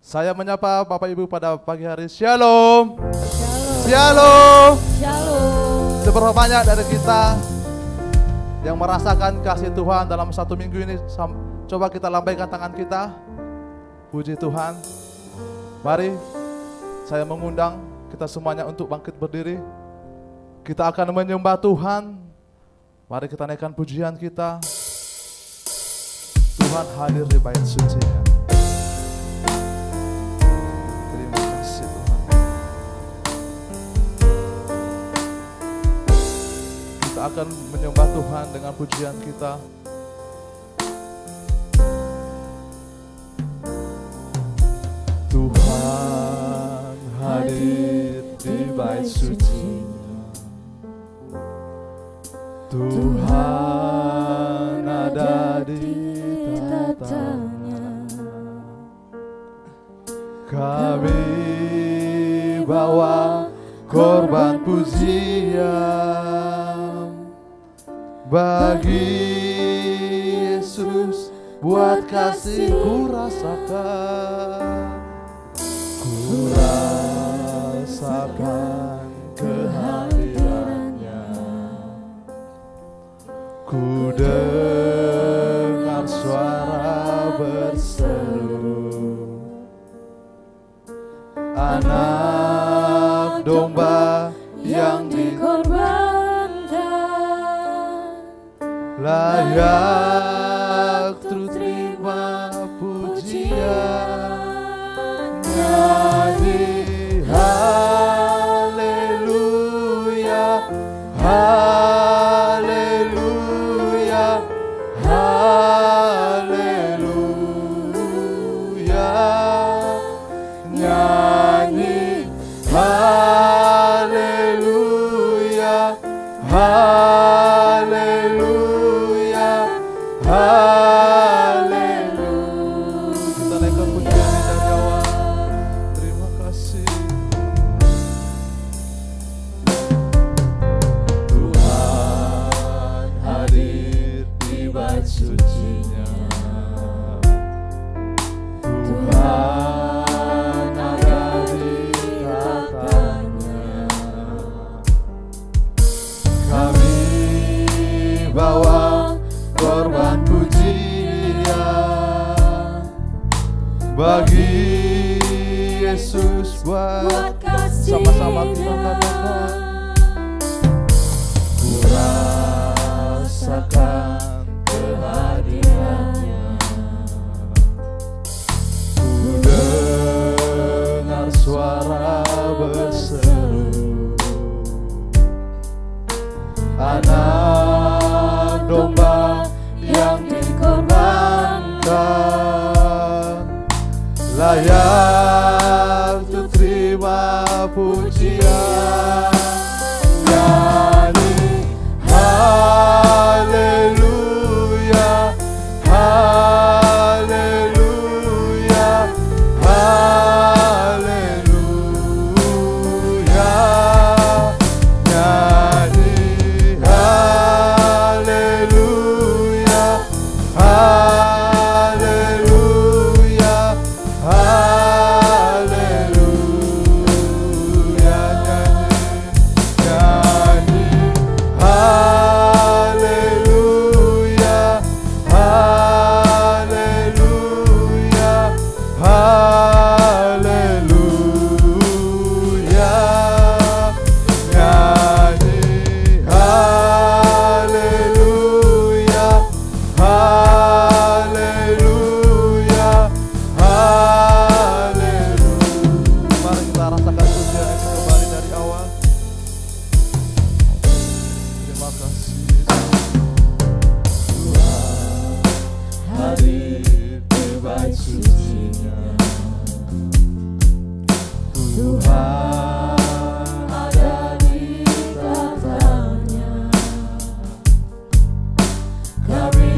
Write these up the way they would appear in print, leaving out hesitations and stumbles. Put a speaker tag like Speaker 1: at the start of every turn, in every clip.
Speaker 1: Saya menyapa Bapak Ibu pada pagi hari. Shalom.
Speaker 2: Shalom.
Speaker 1: Shalom.
Speaker 2: Shalom.
Speaker 1: Seberapa banyak dari kita yang merasakan kasih Tuhan dalam satu minggu ini? Coba kita lambaikan tangan kita. Puji Tuhan. Mari saya mengundang kita semuanya untuk bangkit berdiri. Kita akan menyembah Tuhan. Mari kita naikkan pujian kita. Tuhan hadir di bait suci-Nya. Terima kasih Tuhan. Kita akan menyembah Tuhan dengan pujian kita. Tuhan hadir di bait suci-Nya. Tuhan ada di tatanya. Kami bawa korban pujian bagi Yesus, buat kasih ku rasakan. Ku rasakan kehadirannya. Ku dengar suara berseru, anak domba yang dikorbankan, layak untuk terima pujian. Nyanyi haleluya, haleluya, haleluya. Nyanyi haleluya, haleluya, haleluya. Kita naikkan pujian dari awal. Terima kasih. Tuhan hadir di bait suci-Nya. Tuhan ada di tatanya. Kami bawa korban pujian bagi Yesus, buat sama-sama kita katakan. Ku rasakan kehadirannya. Ku dengar suara berseru, anak domba yang dikorbankan, layak untuk terima pujian. Nyanyi haleluya, haleluya, haleluya. Nyanyi haleluya, haleluya, haleluya. Nyanyi haleluya, haleluya, haleluya. Nyanyi haleluya, haleluya, haleluya. Mari kita rasakan pujian itu kembali dari awal. Terima kasih. Tuhan hadir di bait suci-Nya. Tuhan ada di tatanya. Kami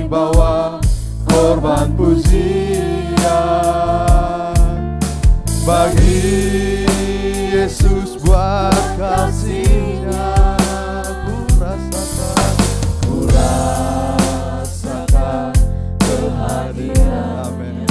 Speaker 1: bawa korban pujian bagi Yesus, buat kasih-Nya. Ku rasakan kehadiran. Amin.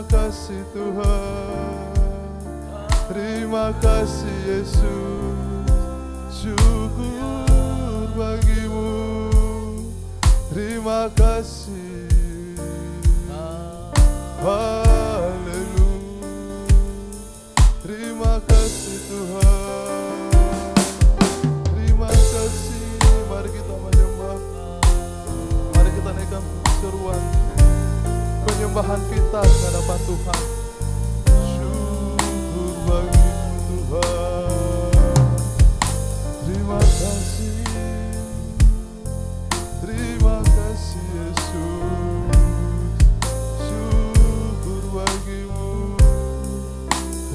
Speaker 1: kasih Tuhan, terima kasih Yesus, syukur bagimu, terima kasih, haleluya, terima kasih Tuhan, terima kasih. Mari kita menyembah, mari kita naikkan seruan penyembahan kita di hadapan Tuhan. Syukur bagimu Tuhan, terima kasih, terima kasih Yesus, syukur bagimu.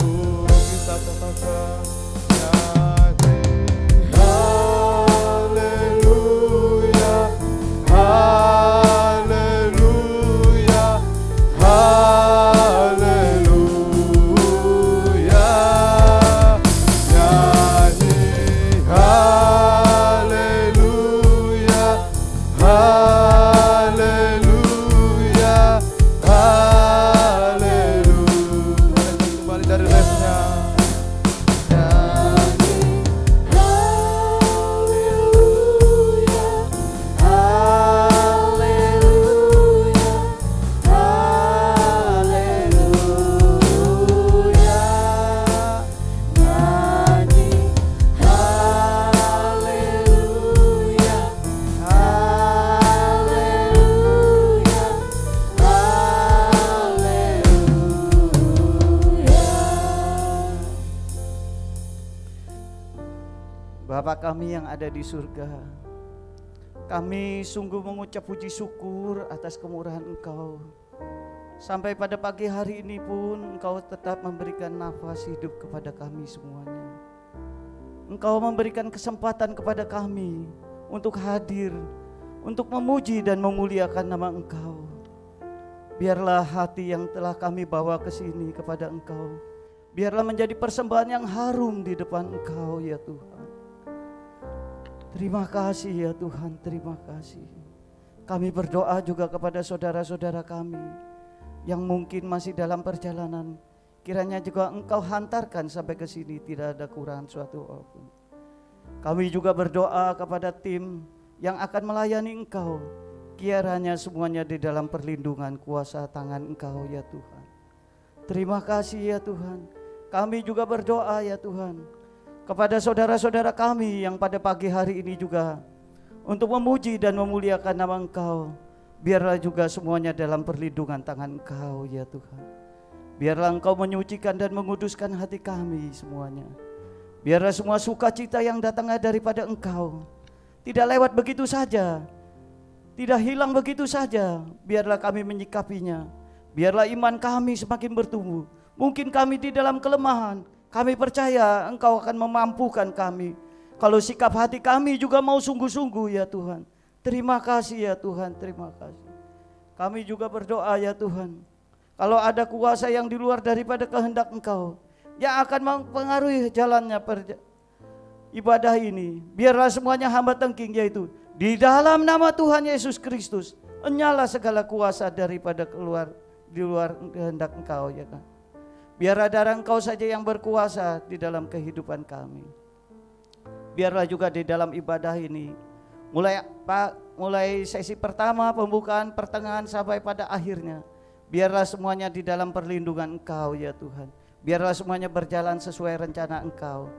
Speaker 1: Oh, kita katakan nyanyi haleluya, haleluya, haleluya, nyanyi haleluya, haleluya, haleluya. Kembali dari refnya.
Speaker 3: Bapa kami yang ada di surga, kami sungguh mengucap puji syukur atas kemurahan Engkau. Sampai pada pagi hari ini pun Engkau tetap memberikan nafas hidup kepada kami semuanya. Engkau memberikan kesempatan kepada kami untuk hadir, untuk memuji dan memuliakan nama Engkau. Biarlah hati yang telah kami bawa ke sini kepada Engkau, biarlah menjadi persembahan yang harum di depan Engkau ya Tuhan. Terima kasih ya Tuhan, terima kasih. Kami berdoa juga kepada saudara-saudara kami yang mungkin masih dalam perjalanan. Kiranya juga Engkau hantarkan sampai ke sini, tidak ada kurangan suatu apapun. Kami juga berdoa kepada tim yang akan melayani Engkau. Kiranya semuanya di dalam perlindungan kuasa tangan Engkau ya Tuhan. Terima kasih ya Tuhan. Kami juga berdoa ya Tuhan kepada saudara-saudara kami yang pada pagi hari ini juga untuk memuji dan memuliakan nama Engkau. Biarlah juga semuanya dalam perlindungan tangan Engkau ya Tuhan. Biarlah Engkau menyucikan dan menguduskan hati kami semuanya. Biarlah semua sukacita yang datang daripada Engkau tidak lewat begitu saja, tidak hilang begitu saja. Biarlah kami menyikapinya. Biarlah iman kami semakin bertumbuh. Mungkin kami di dalam kelemahan, kami percaya Engkau akan memampukan kami. Kalau sikap hati kami juga mau sungguh-sungguh ya Tuhan. Terima kasih ya Tuhan, terima kasih. Kami juga berdoa ya Tuhan, kalau ada kuasa yang di luar daripada kehendak Engkau yang akan mempengaruhi jalannya ibadah ini, biarlah semuanya hamba tengking, yaitu di dalam nama Tuhan Yesus Kristus, enyalah segala kuasa daripada di luar kehendak Engkau ya kan. Biarlah darah Engkau saja yang berkuasa di dalam kehidupan kami. Biarlah juga di dalam ibadah ini, mulai sesi pertama, pembukaan, pertengahan sampai pada akhirnya, biarlah semuanya di dalam perlindungan Engkau ya Tuhan. Biarlah semuanya berjalan sesuai rencana Engkau.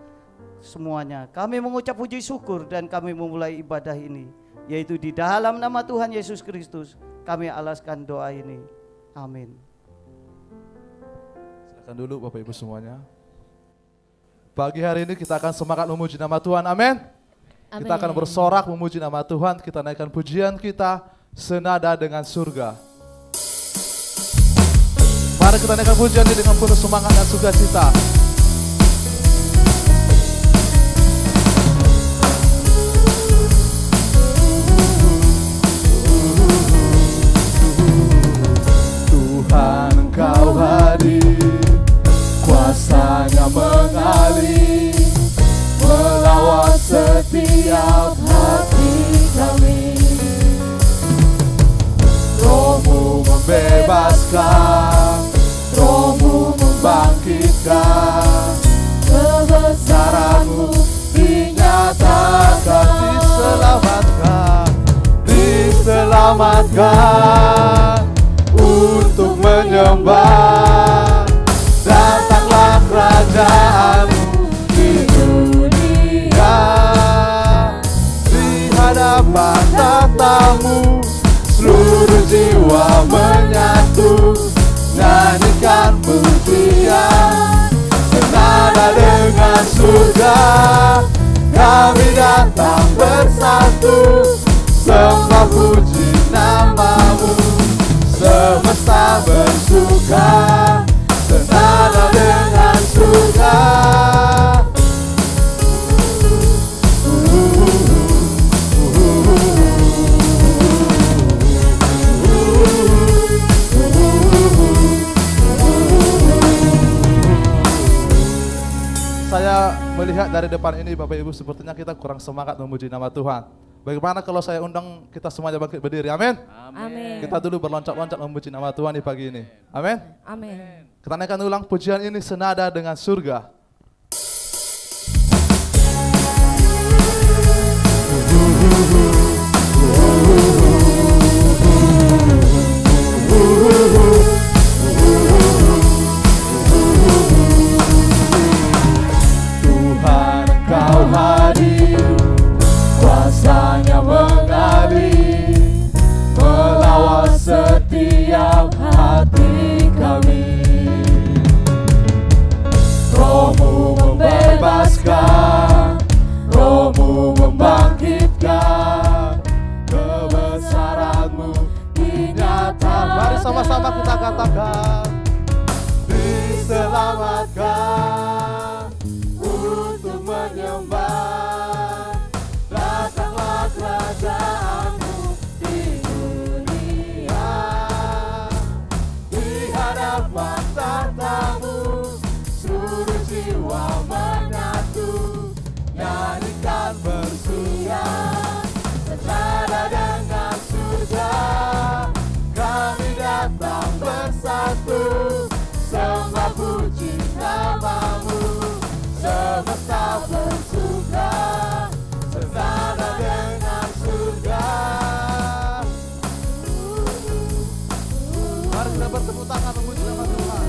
Speaker 3: Semuanya kami mengucap puji syukur dan kami memulai ibadah ini, yaitu di dalam nama Tuhan Yesus Kristus kami alaskan doa ini. Amin.
Speaker 1: Dulu Bapak Ibu semuanya. Pagi hari ini kita akan semangat memuji nama Tuhan, amin. Kita akan bersorak memuji nama Tuhan. Kita naikkan pujian kita senada dengan surga. Mari kita naikkan pujian ini dengan penuh semangat dan sukacita. Tuhan Engkau hadir, kuasanya mengalir, melawat setiap hati kami. Roh-Mu membebaskan, diselamatkan untuk menyembah. Datanglah kerajaanmu di dunia, di hadapan tatamu seluruh jiwa menyatu, nyanyikan pujian senada dengan surga. Kami datang bersatu, sembah puji namamu. Semesta bersuka, senada dengan surga. Saya melihat dari depan ini Bapak Ibu sepertinya kita kurang semangat memuji nama Tuhan. Bagaimana kalau saya undang kita semuanya bangkit berdiri, amin?
Speaker 2: Amin.
Speaker 1: Kita dulu berloncat-loncat memuji nama Tuhan di pagi ini, amin?
Speaker 2: Amin.
Speaker 1: Kita naikkan ulang pujian ini senada dengan surga. Tuhan Engkau hadir, kuasanya mengalir, melawat setiap hati kami. Roh-Mu membebaskan, Roh-Mu membangkitkan, kebesaran-Mu dinyatakan. Mari sama-sama kita katakan, diselamatkan untuk menyembah. Datanglah kerajaan-Mu di dunia, di hadapan tahta-Mu seluruh jiwa menyatu, nyanyikan bersuara senada dengan surga. Kami datang bersatu, sembah puji namamu. Semesta bersuka, senada dengan surga. Mari kita bertepuk tangan memuji nama Tuhan.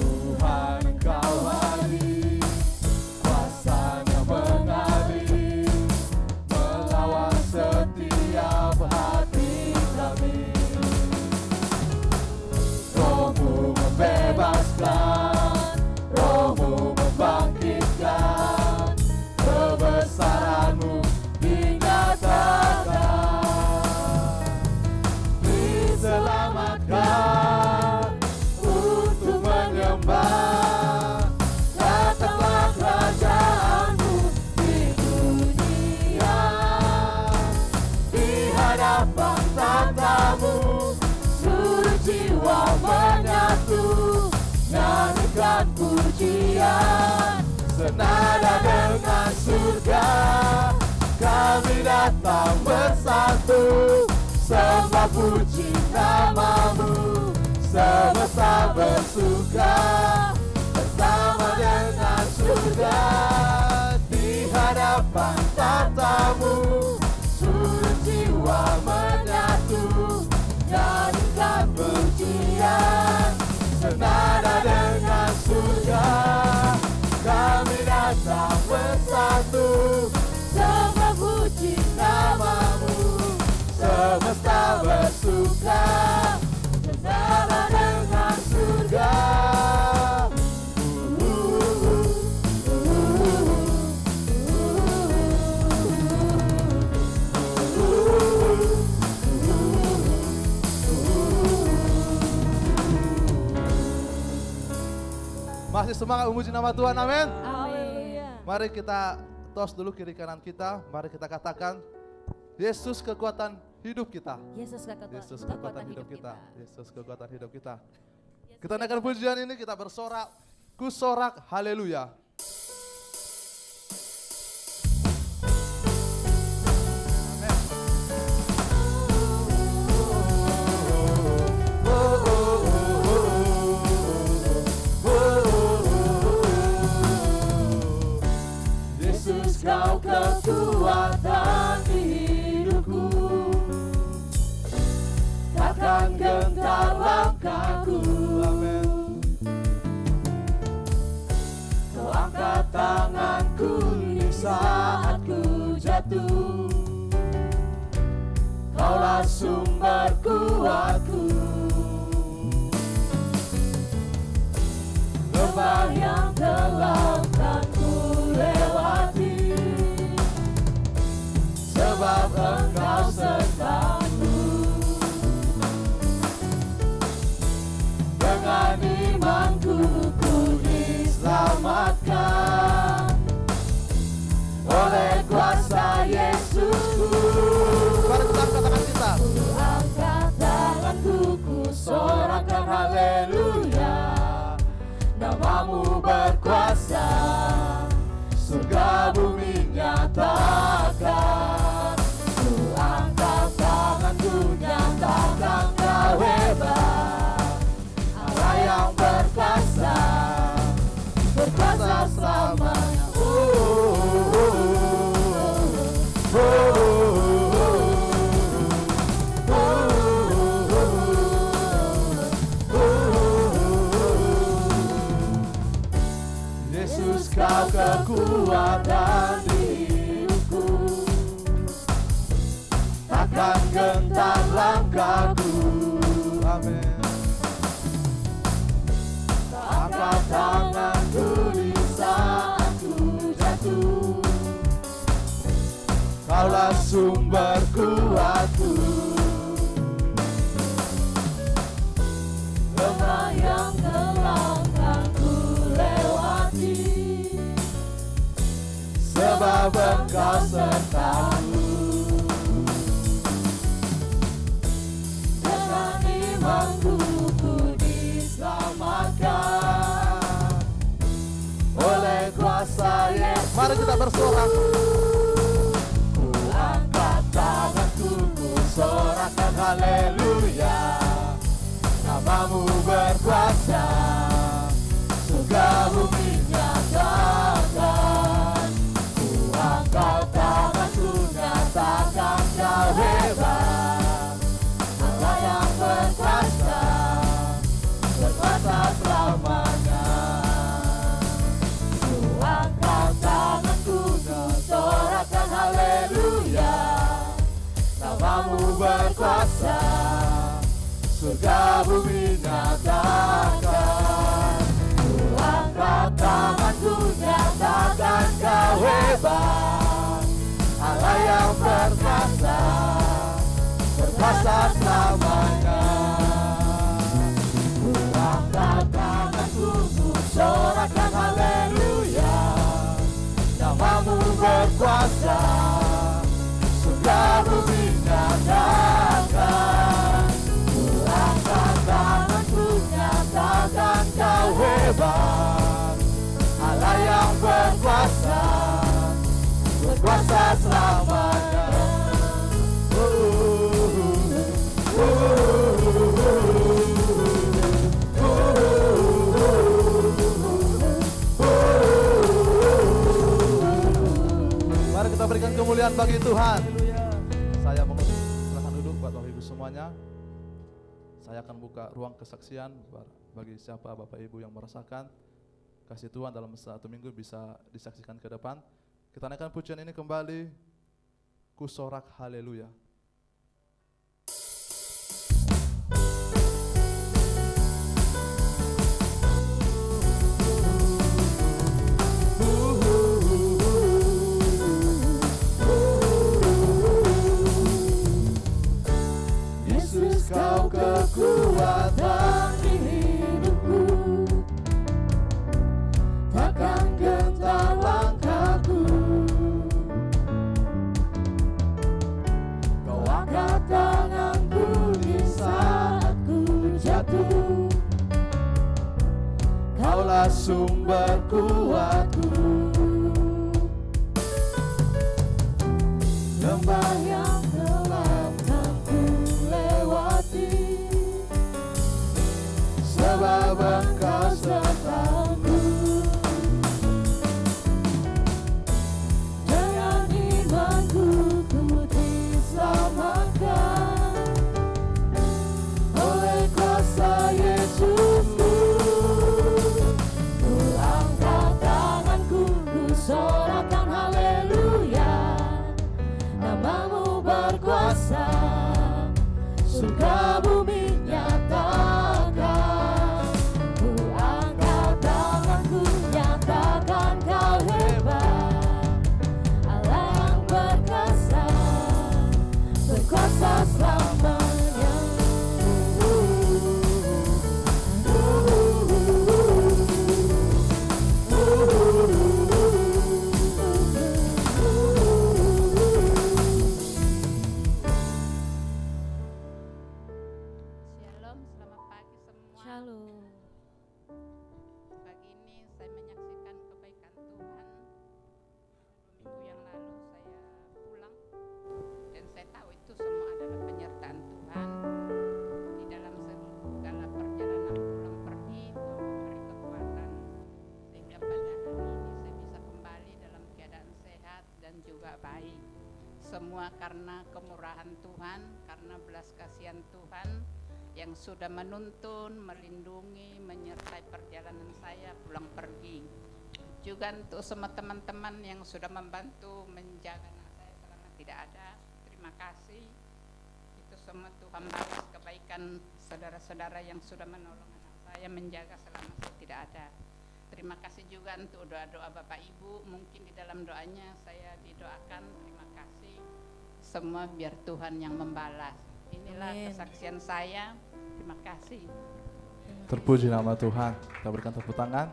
Speaker 1: Tuhan Engkau hadir, kuasanya mengalir, melawan setiap hati kami. Roh-Mu membebaskan, Roh-Mu membangkitkan, kebesaran-Mu dinyatakan. Diselamatkan untuk menyembah. Datanglah kerajaan-Mu di dunia, di hadapan tahta-Mu seluruh jiwa menyatu, nyanyikan pujian senada dengan surga. Kami datang bersatu, sembah puji namamu. Semesta bersuka bersama dengan surga, di hadapan tahta-Mu seluruh jiwa menyatu, nyanyikan pujian senada dengan surga. Kami datang bersatu, sembah puji namamu. Semesta bersuka senada dengan surga. Masih semangat memuji nama Tuhan, amin.
Speaker 2: Amin.
Speaker 1: Mari kita tos dulu kiri kanan kita. Mari kita katakan, Yesus kekuatan hidup kita.
Speaker 2: Yesus
Speaker 1: Yesus kekuatan hidup kita. Yesus kekuatan hidup kita. Kita naikkan pujian ini, kita bersorak, kusorak, haleluya.
Speaker 4: kekuatan di hidupku, takkan gentar langkahku.
Speaker 1: Amin.
Speaker 4: Kau angkat tanganku di saat ku jatuh, Kaulah sumber kuatku. Lembah yang gelap kan ku lewati, sebab Engkau sertaku. Dengan imanku ku diselamatkan oleh kuasa Yesusku.
Speaker 1: Mari kita angkat tangan kita.
Speaker 4: Ku angkat tanganku, ku sorakan haleluya. Namamu berkuasa, surga bumi nyatakan. Ku angkat tanganku, nyatakan Kau hebat, Allah yang berkuasa, berkuasa selamanya. Yesus, Kau kekuatan di hidupku, takkan gentar langkahku.
Speaker 1: Amin.
Speaker 4: Angkat tanganku di saat ku jatuh, Kaulah sumber kuatku. Lembah yang gelap kan ku lewati, sebab Engkau sertaku. Dengan imanku ku diselamatkan oleh kuasa Yesus.
Speaker 1: Mari kita bersorak.
Speaker 4: Ku angkat tanganku, ku sorakan haleluya. Namamu berkuasa, surga bumi nyatakan. Ku angkat tanganku, nyatakan Kau hebat, Allah yang berkuasa, berkuasa selamanya. Ku angkat tanganku, ku sorakan haleluya. Namamu berkuasa, surga bumi nyatakan. Ku angkat tanganku, nyatakan Kau hebat, Allah yang berkuasa, berkuasa selamanya. Ku angkat tanganku, ku sorakan haleluya. Namamu berkuasa, surga bumi nyatakan. Ku angkat tanganku, nyatakan Kau hebat, Allah yang berkuasa, berkuasa selamanya.
Speaker 1: Mari kita berikan kemuliaan bagi Tuhan. Saya silakan duduk Bapak Ibu semuanya. Saya akan buka ruang kesaksian bagi siapa Bapak Ibu yang merasakan kasih Tuhan dalam satu minggu bisa disaksikan ke depan. Kita naikkan pujian ini kembali. Ku sorak haleluya.
Speaker 4: Yesus, Kau kekuatan di hidupku, takkan gentar langkahku. Kau angkat tanganku di saat ku jatuh, Kaulah sumber kuatku. Lembah yang gelap kan ku lewati, sebab Engkau sertaku. Dengan
Speaker 5: baik. Semua karena kemurahan Tuhan, karena belas kasihan Tuhan yang sudah menuntun, melindungi, menyertai perjalanan saya pulang pergi. Juga untuk semua teman-teman yang sudah membantu menjaga anak saya selama tidak ada, terima kasih. Itu semua Tuhan balas kebaikan saudara-saudara yang sudah menolong anak saya menjaga selama saya tidak ada. Terima kasih juga untuk doa-doa Bapak Ibu, mungkin di dalam doanya saya didoakan. Terima kasih semua, biar Tuhan yang membalas. Inilah kesaksian saya. Terima kasih.
Speaker 1: Terpuji nama Tuhan. Kita berikan tepuk tangan.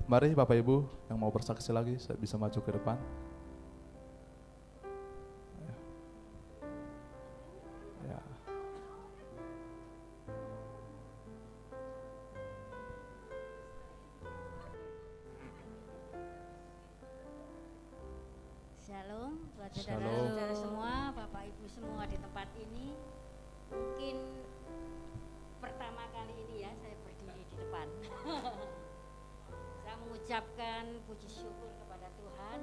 Speaker 1: Mari Bapak Ibu yang mau bersaksi lagi, saya bisa maju ke depan. Ya.
Speaker 2: Shalom buat
Speaker 1: Shalom.
Speaker 2: saudara-saudara semua, Bapak Ibu semua di tempat ini. Mungkin pertama kali ini ya saya berdiri di depan. Saya mengucapkan puji syukur kepada Tuhan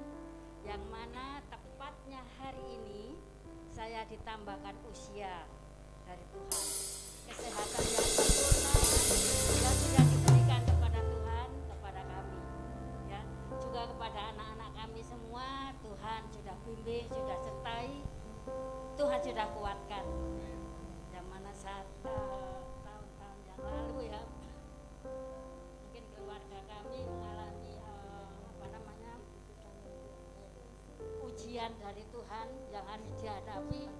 Speaker 2: yang mana tepatnya hari ini saya ditambahkan usia dari Tuhan. Kesehatan yang sempurna yang sudah diberikan kepada Tuhan, kepada kami. Ya, juga kepada anak-anak kami semua, Tuhan sudah bimbing, sudah sertai, Tuhan sudah kuatkan. Yang mana saat tahun-tahun yang lalu ya, mungkin keluarga kami mengalami ujian dari Tuhan yang harus dihadapi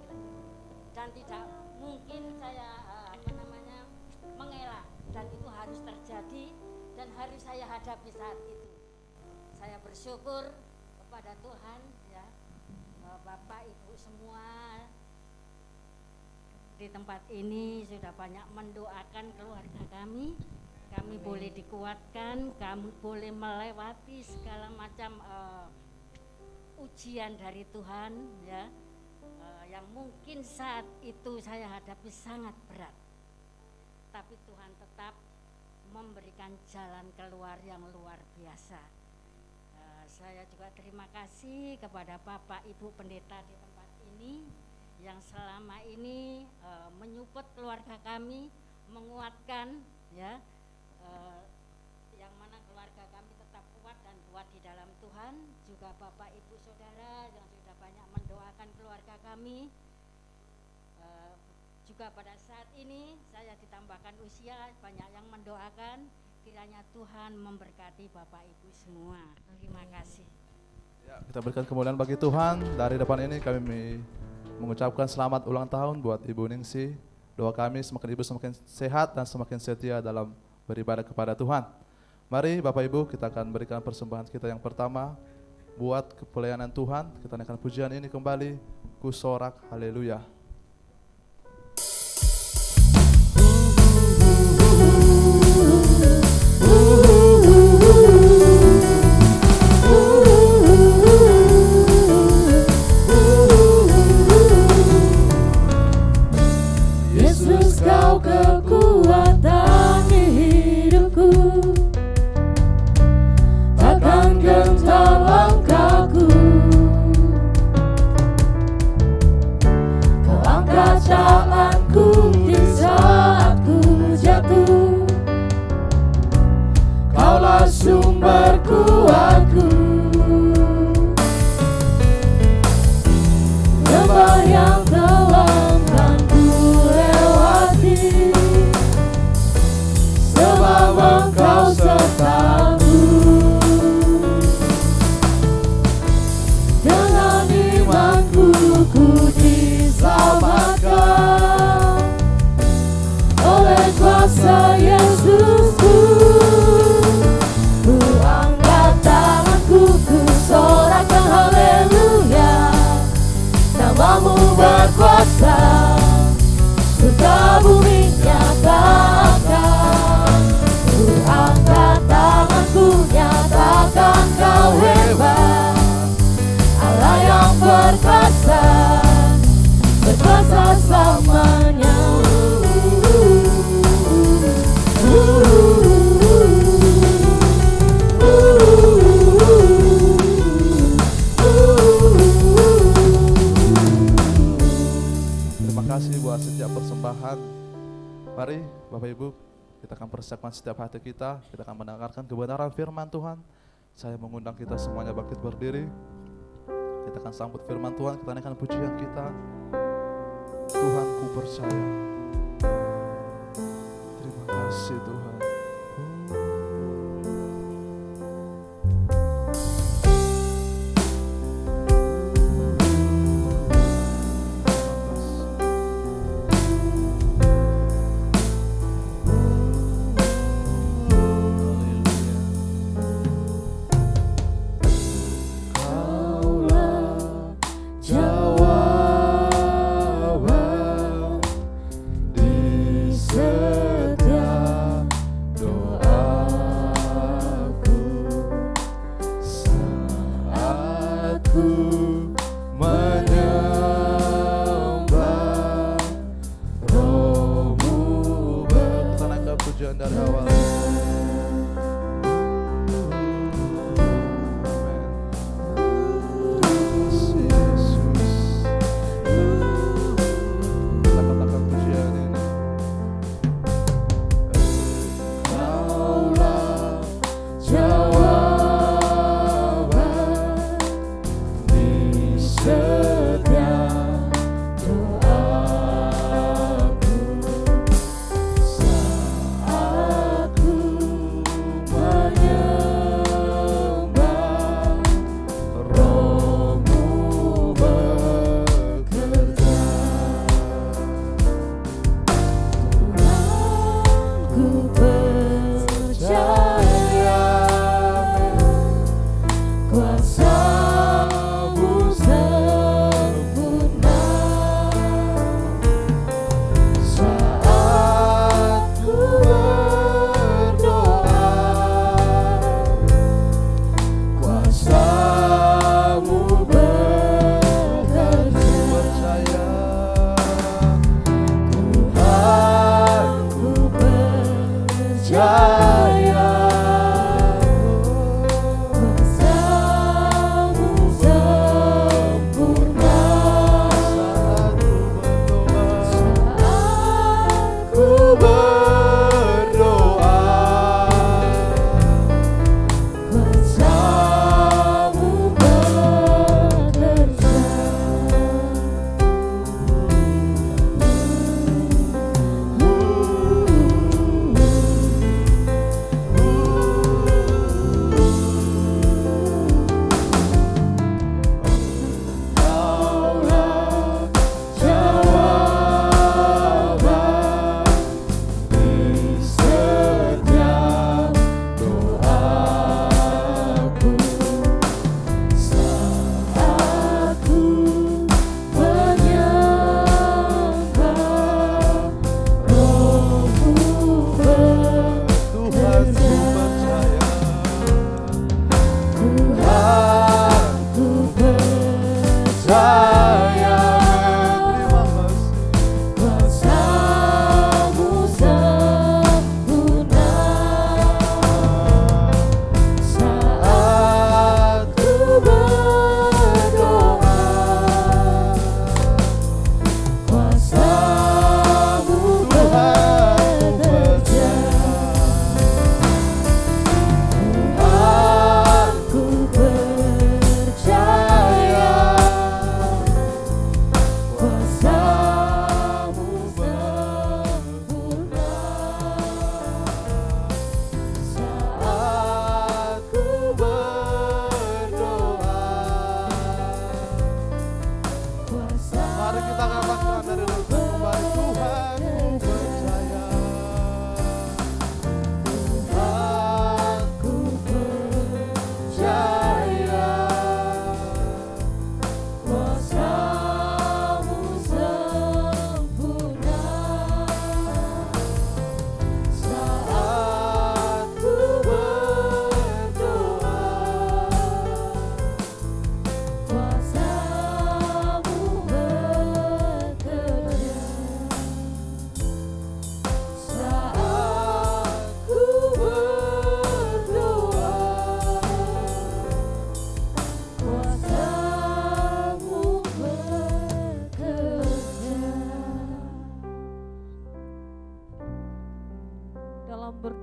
Speaker 2: dan tidak mungkin saya mengelak, dan itu harus terjadi dan harus saya hadapi saat itu. Saya bersyukur kepada Tuhan ya, Bapak Ibu semua di tempat ini sudah banyak mendoakan keluarga kami. Kami boleh dikuatkan, kami boleh melewati segala macam ujian dari Tuhan ya, yang mungkin saat itu saya hadapi sangat berat. Tapi Tuhan tetap memberikan jalan keluar yang luar biasa. Saya juga terima kasih kepada Bapak Ibu Pendeta di tempat ini yang selama ini menyupport keluarga kami, menguatkan ya, yang mana keluarga kami tetap kuat dan kuat di dalam Tuhan. Juga Bapak Ibu Saudara yang sudah banyak mendoakan keluarga kami. Juga pada saat ini saya ditambahkan usia, banyak yang mendoakan. Kiranya Tuhan memberkati Bapak Ibu semua. Terima kasih.
Speaker 1: Ya, kita berikan kemuliaan bagi Tuhan. Dari depan ini kami mengucapkan selamat ulang tahun buat Ibu Ningsi. Doa kami semakin Ibu semakin sehat dan semakin setia dalam beribadah kepada Tuhan. Mari Bapak Ibu, kita akan berikan persembahan kita yang pertama buat pelayanan Tuhan. Kita naikkan pujian ini kembali, ku sorak haleluya.
Speaker 4: Yesus, kau kekuatan di hidupku, takkan gentar langkahku. Kau angkat tanganku di saat ku jatuh, kaulah sumber kuatku. Lembah yang dalam kan ku lewati, sebab Engkau sertaku. Dengan imanku ku diselamatkan oleh kuasa Yesusku. Ku angkat tanganku, ku sorakkan haleluya. Namamu berkuasa, surga bumi nyatakan. Ku angkat tanganku, nyatakan kau hebat. Allah yang berkuasa, berkuasa selamanya.
Speaker 1: lewat setiap persembahan. Mari Bapak Ibu, kita akan persiapkan setiap hati kita akan mendengarkan kebenaran firman Tuhan. Saya mengundang kita semuanya bangkit berdiri. Kita akan sambut firman Tuhan, kita naikkan pujian kita. Tuhan, ku percaya. Terima kasih Tuhan.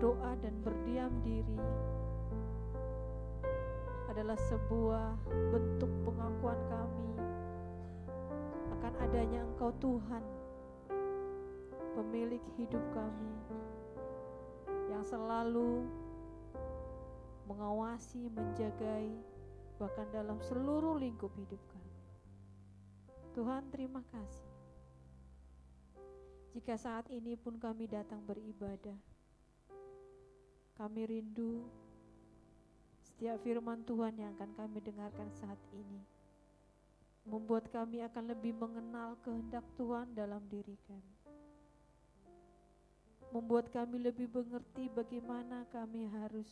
Speaker 6: berdoa dan berdiam diri adalah sebuah bentuk pengakuan kami akan adanya Engkau Tuhan, pemilik hidup kami, yang selalu mengawasi, menjagai, bahkan dalam seluruh lingkup hidup kami. Tuhan, terima kasih. Jika saat ini pun kami datang beribadah, kami rindu setiap firman Tuhan yang akan kami dengarkan saat ini membuat kami akan lebih mengenal kehendak Tuhan dalam diri kami, membuat kami lebih mengerti bagaimana kami harus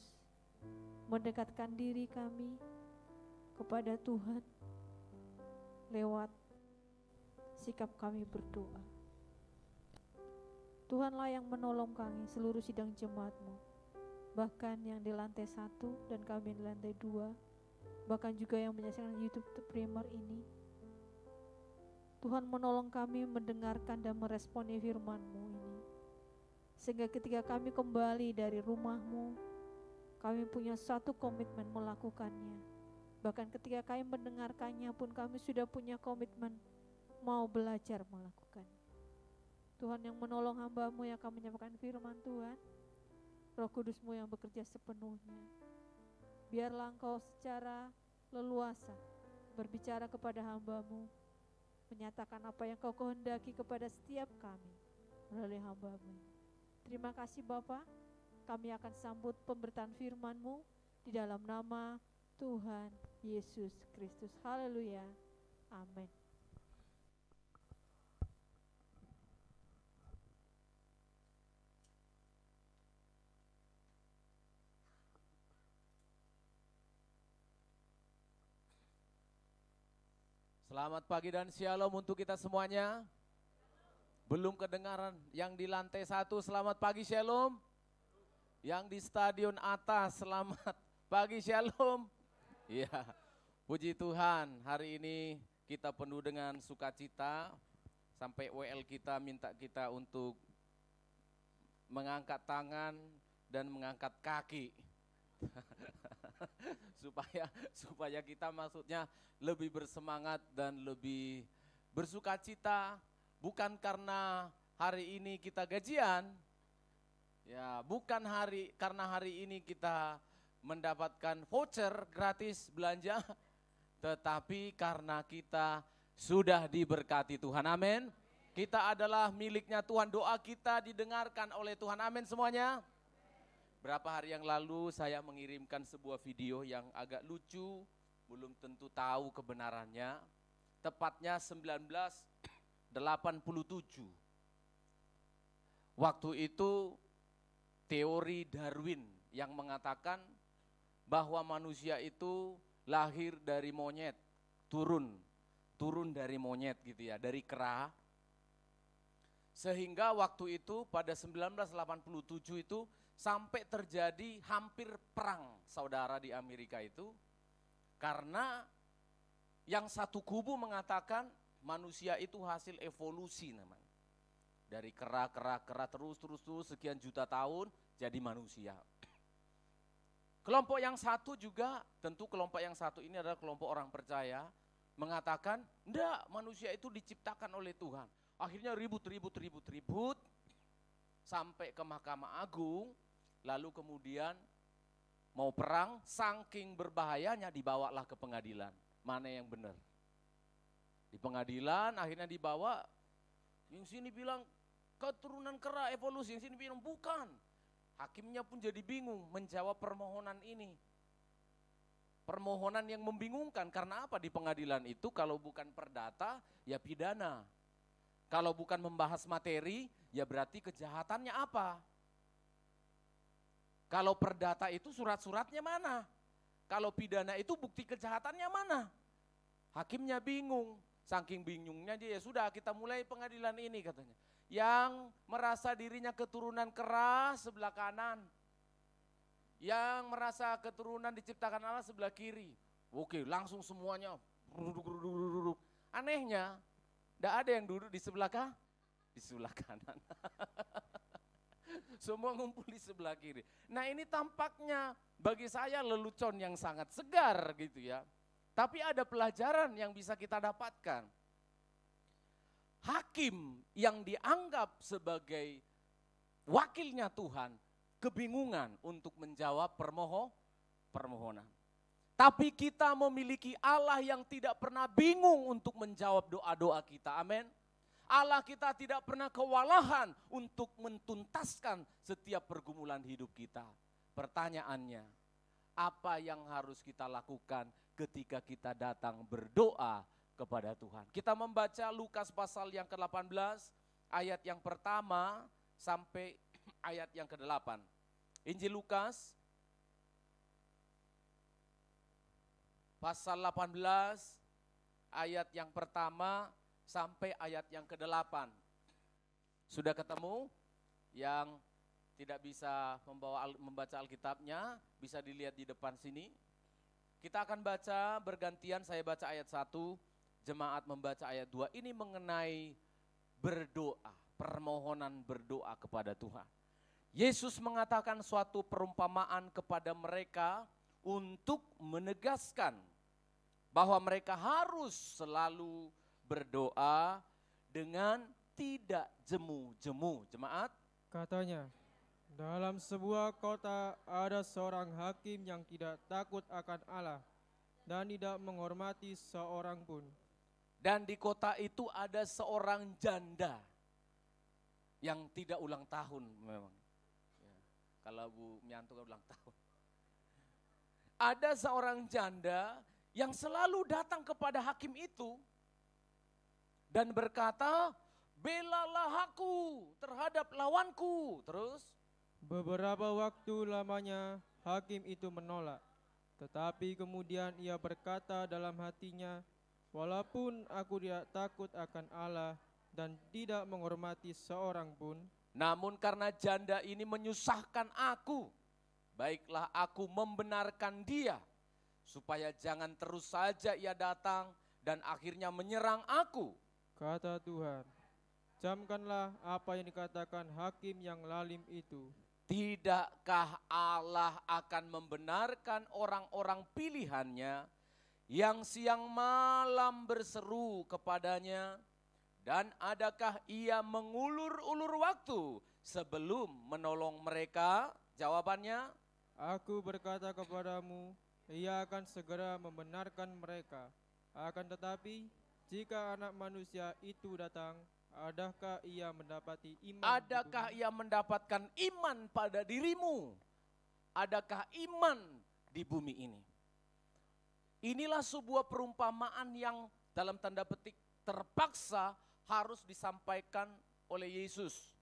Speaker 6: mendekatkan diri kami kepada Tuhan lewat sikap kami berdoa. Tuhanlah yang menolong kami, seluruh sidang jemaat-Mu, bahkan yang di lantai 1 dan kami di lantai 2, bahkan juga yang menyaksikan YouTube Premier ini. Tuhan menolong kami mendengarkan dan meresponi firman-Mu ini, sehingga ketika kami kembali dari rumah-Mu, kami punya satu komitmen melakukannya. Bahkan ketika kami mendengarkannya pun kami sudah punya komitmen mau belajar melakukannya. Tuhan yang menolong hamba-Mu yang akan menyampaikan firman Tuhan, Roh Kudus-Mu yang bekerja sepenuhnya. Biarlah Engkau secara leluasa berbicara kepada hamba-Mu, menyatakan apa yang Kau kehendaki kepada setiap kami melalui hamba-Mu. Terima kasih Bapa, kami akan sambut pemberitaan firman-Mu di dalam nama Tuhan Yesus Kristus. Haleluya. Amin.
Speaker 7: Selamat pagi dan shalom untuk kita semuanya. Belum kedengaran yang di lantai 1, selamat pagi shalom. Yang di stadion atas, selamat pagi shalom. Ya, puji Tuhan, hari ini kita penuh dengan sukacita. Sampai WL kita minta kita untuk mengangkat tangan dan mengangkat kaki. supaya kita maksudnya lebih bersemangat dan lebih bersukacita, bukan karena hari ini kita gajian, ya bukan karena hari ini kita mendapatkan voucher gratis belanja, tetapi karena kita sudah diberkati Tuhan, amin. Kita adalah miliknya Tuhan, doa kita didengarkan oleh Tuhan, amin semuanya. Berapa hari yang lalu saya mengirimkan sebuah video yang agak lucu, belum tentu tahu kebenarannya. Tepatnya 1987. Waktu itu teori Darwin yang mengatakan bahwa manusia itu lahir dari monyet, turun dari monyet gitu ya, dari kera. Sehingga waktu itu pada 1987 itu sampai terjadi hampir perang saudara di Amerika itu, karena yang satu kubu mengatakan manusia itu hasil evolusi namanya. Dari kera terus sekian juta tahun jadi manusia. Kelompok yang satu juga, tentu kelompok yang satu ini adalah kelompok orang percaya, mengatakan enggak, manusia itu diciptakan oleh Tuhan. Akhirnya ribut sampai ke Mahkamah Agung. Lalu kemudian mau perang, saking berbahayanya dibawalah ke pengadilan. Mana yang benar? Di pengadilan akhirnya dibawa, yang sini bilang keturunan kera evolusi, yang sini bilang bukan. Hakimnya pun jadi bingung menjawab permohonan ini. Permohonan yang membingungkan, karena apa di pengadilan itu kalau bukan perdata ya pidana. Kalau bukan membahas materi ya berarti kejahatannya apa? Kalau perdata itu surat-suratnya mana? Kalau pidana itu bukti kejahatannya mana? Hakimnya bingung, saking bingungnya dia, ya sudah kita mulai pengadilan ini katanya. Yang merasa dirinya keturunan kera sebelah kanan, yang merasa keturunan diciptakan Allah sebelah kiri. Oke, langsung semuanya duduk. Anehnya, tidak ada yang duduk di sebelah kanan. Semua ngumpul di sebelah kiri. Nah ini tampaknya bagi saya lelucon yang sangat segar gitu ya. Tapi ada pelajaran yang bisa kita dapatkan. Hakim yang dianggap sebagai wakilnya Tuhan kebingungan untuk menjawab permohonan. Tapi kita memiliki Allah yang tidak pernah bingung untuk menjawab doa-doa kita. Amin. Allah kita tidak pernah kewalahan untuk mentuntaskan setiap pergumulan hidup kita. Pertanyaannya, apa yang harus kita lakukan ketika kita datang berdoa kepada Tuhan? Kita membaca Lukas pasal yang ke-18, ayat yang pertama sampai ayat yang ke-8. Injil Lukas pasal 18, ayat yang pertama sampai ayat yang ke-8. Sudah ketemu? Yang tidak bisa membaca Alkitabnya, bisa dilihat di depan sini. Kita akan baca bergantian, saya baca ayat 1, jemaat membaca ayat 2. Ini mengenai berdoa, permohonan berdoa kepada Tuhan. Yesus mengatakan suatu perumpamaan kepada mereka untuk menegaskan bahwa mereka harus selalu berdoa dengan tidak jemu-jemu. Jemaat,
Speaker 8: Katanya, dalam sebuah kota ada seorang hakim yang tidak takut akan Allah dan tidak menghormati seorang pun.
Speaker 7: dan di kota itu ada seorang janda yang tidak ulang tahun memang. Ya, kalau Bu Mianto kan ulang tahun. Ada seorang janda yang selalu datang kepada hakim itu dan berkata, belalah aku terhadap lawanku. Terus,
Speaker 8: Beberapa waktu lamanya hakim itu menolak. Tetapi kemudian ia berkata dalam hatinya, walaupun aku tidak takut akan Allah dan tidak menghormati seorang pun,
Speaker 7: namun karena janda ini menyusahkan aku, baiklah aku membenarkan dia, supaya jangan terus saja ia datang dan akhirnya menyerang aku.
Speaker 8: kata Tuhan, camkanlah apa yang dikatakan hakim yang lalim itu.
Speaker 7: Tidakkah Allah akan membenarkan orang-orang pilihannya yang siang malam berseru kepadanya? Dan adakah ia mengulur-ulur waktu sebelum menolong mereka? Jawabannya,
Speaker 8: Aku berkata kepadamu, ia akan segera membenarkan mereka. Akan tetapi, jika anak manusia itu datang, adakah ia mendapati iman?
Speaker 7: adakah ia mendapatkan iman pada dirimu? Adakah iman di bumi ini? Inilah sebuah perumpamaan yang dalam tanda petik terpaksa harus disampaikan oleh Yesus.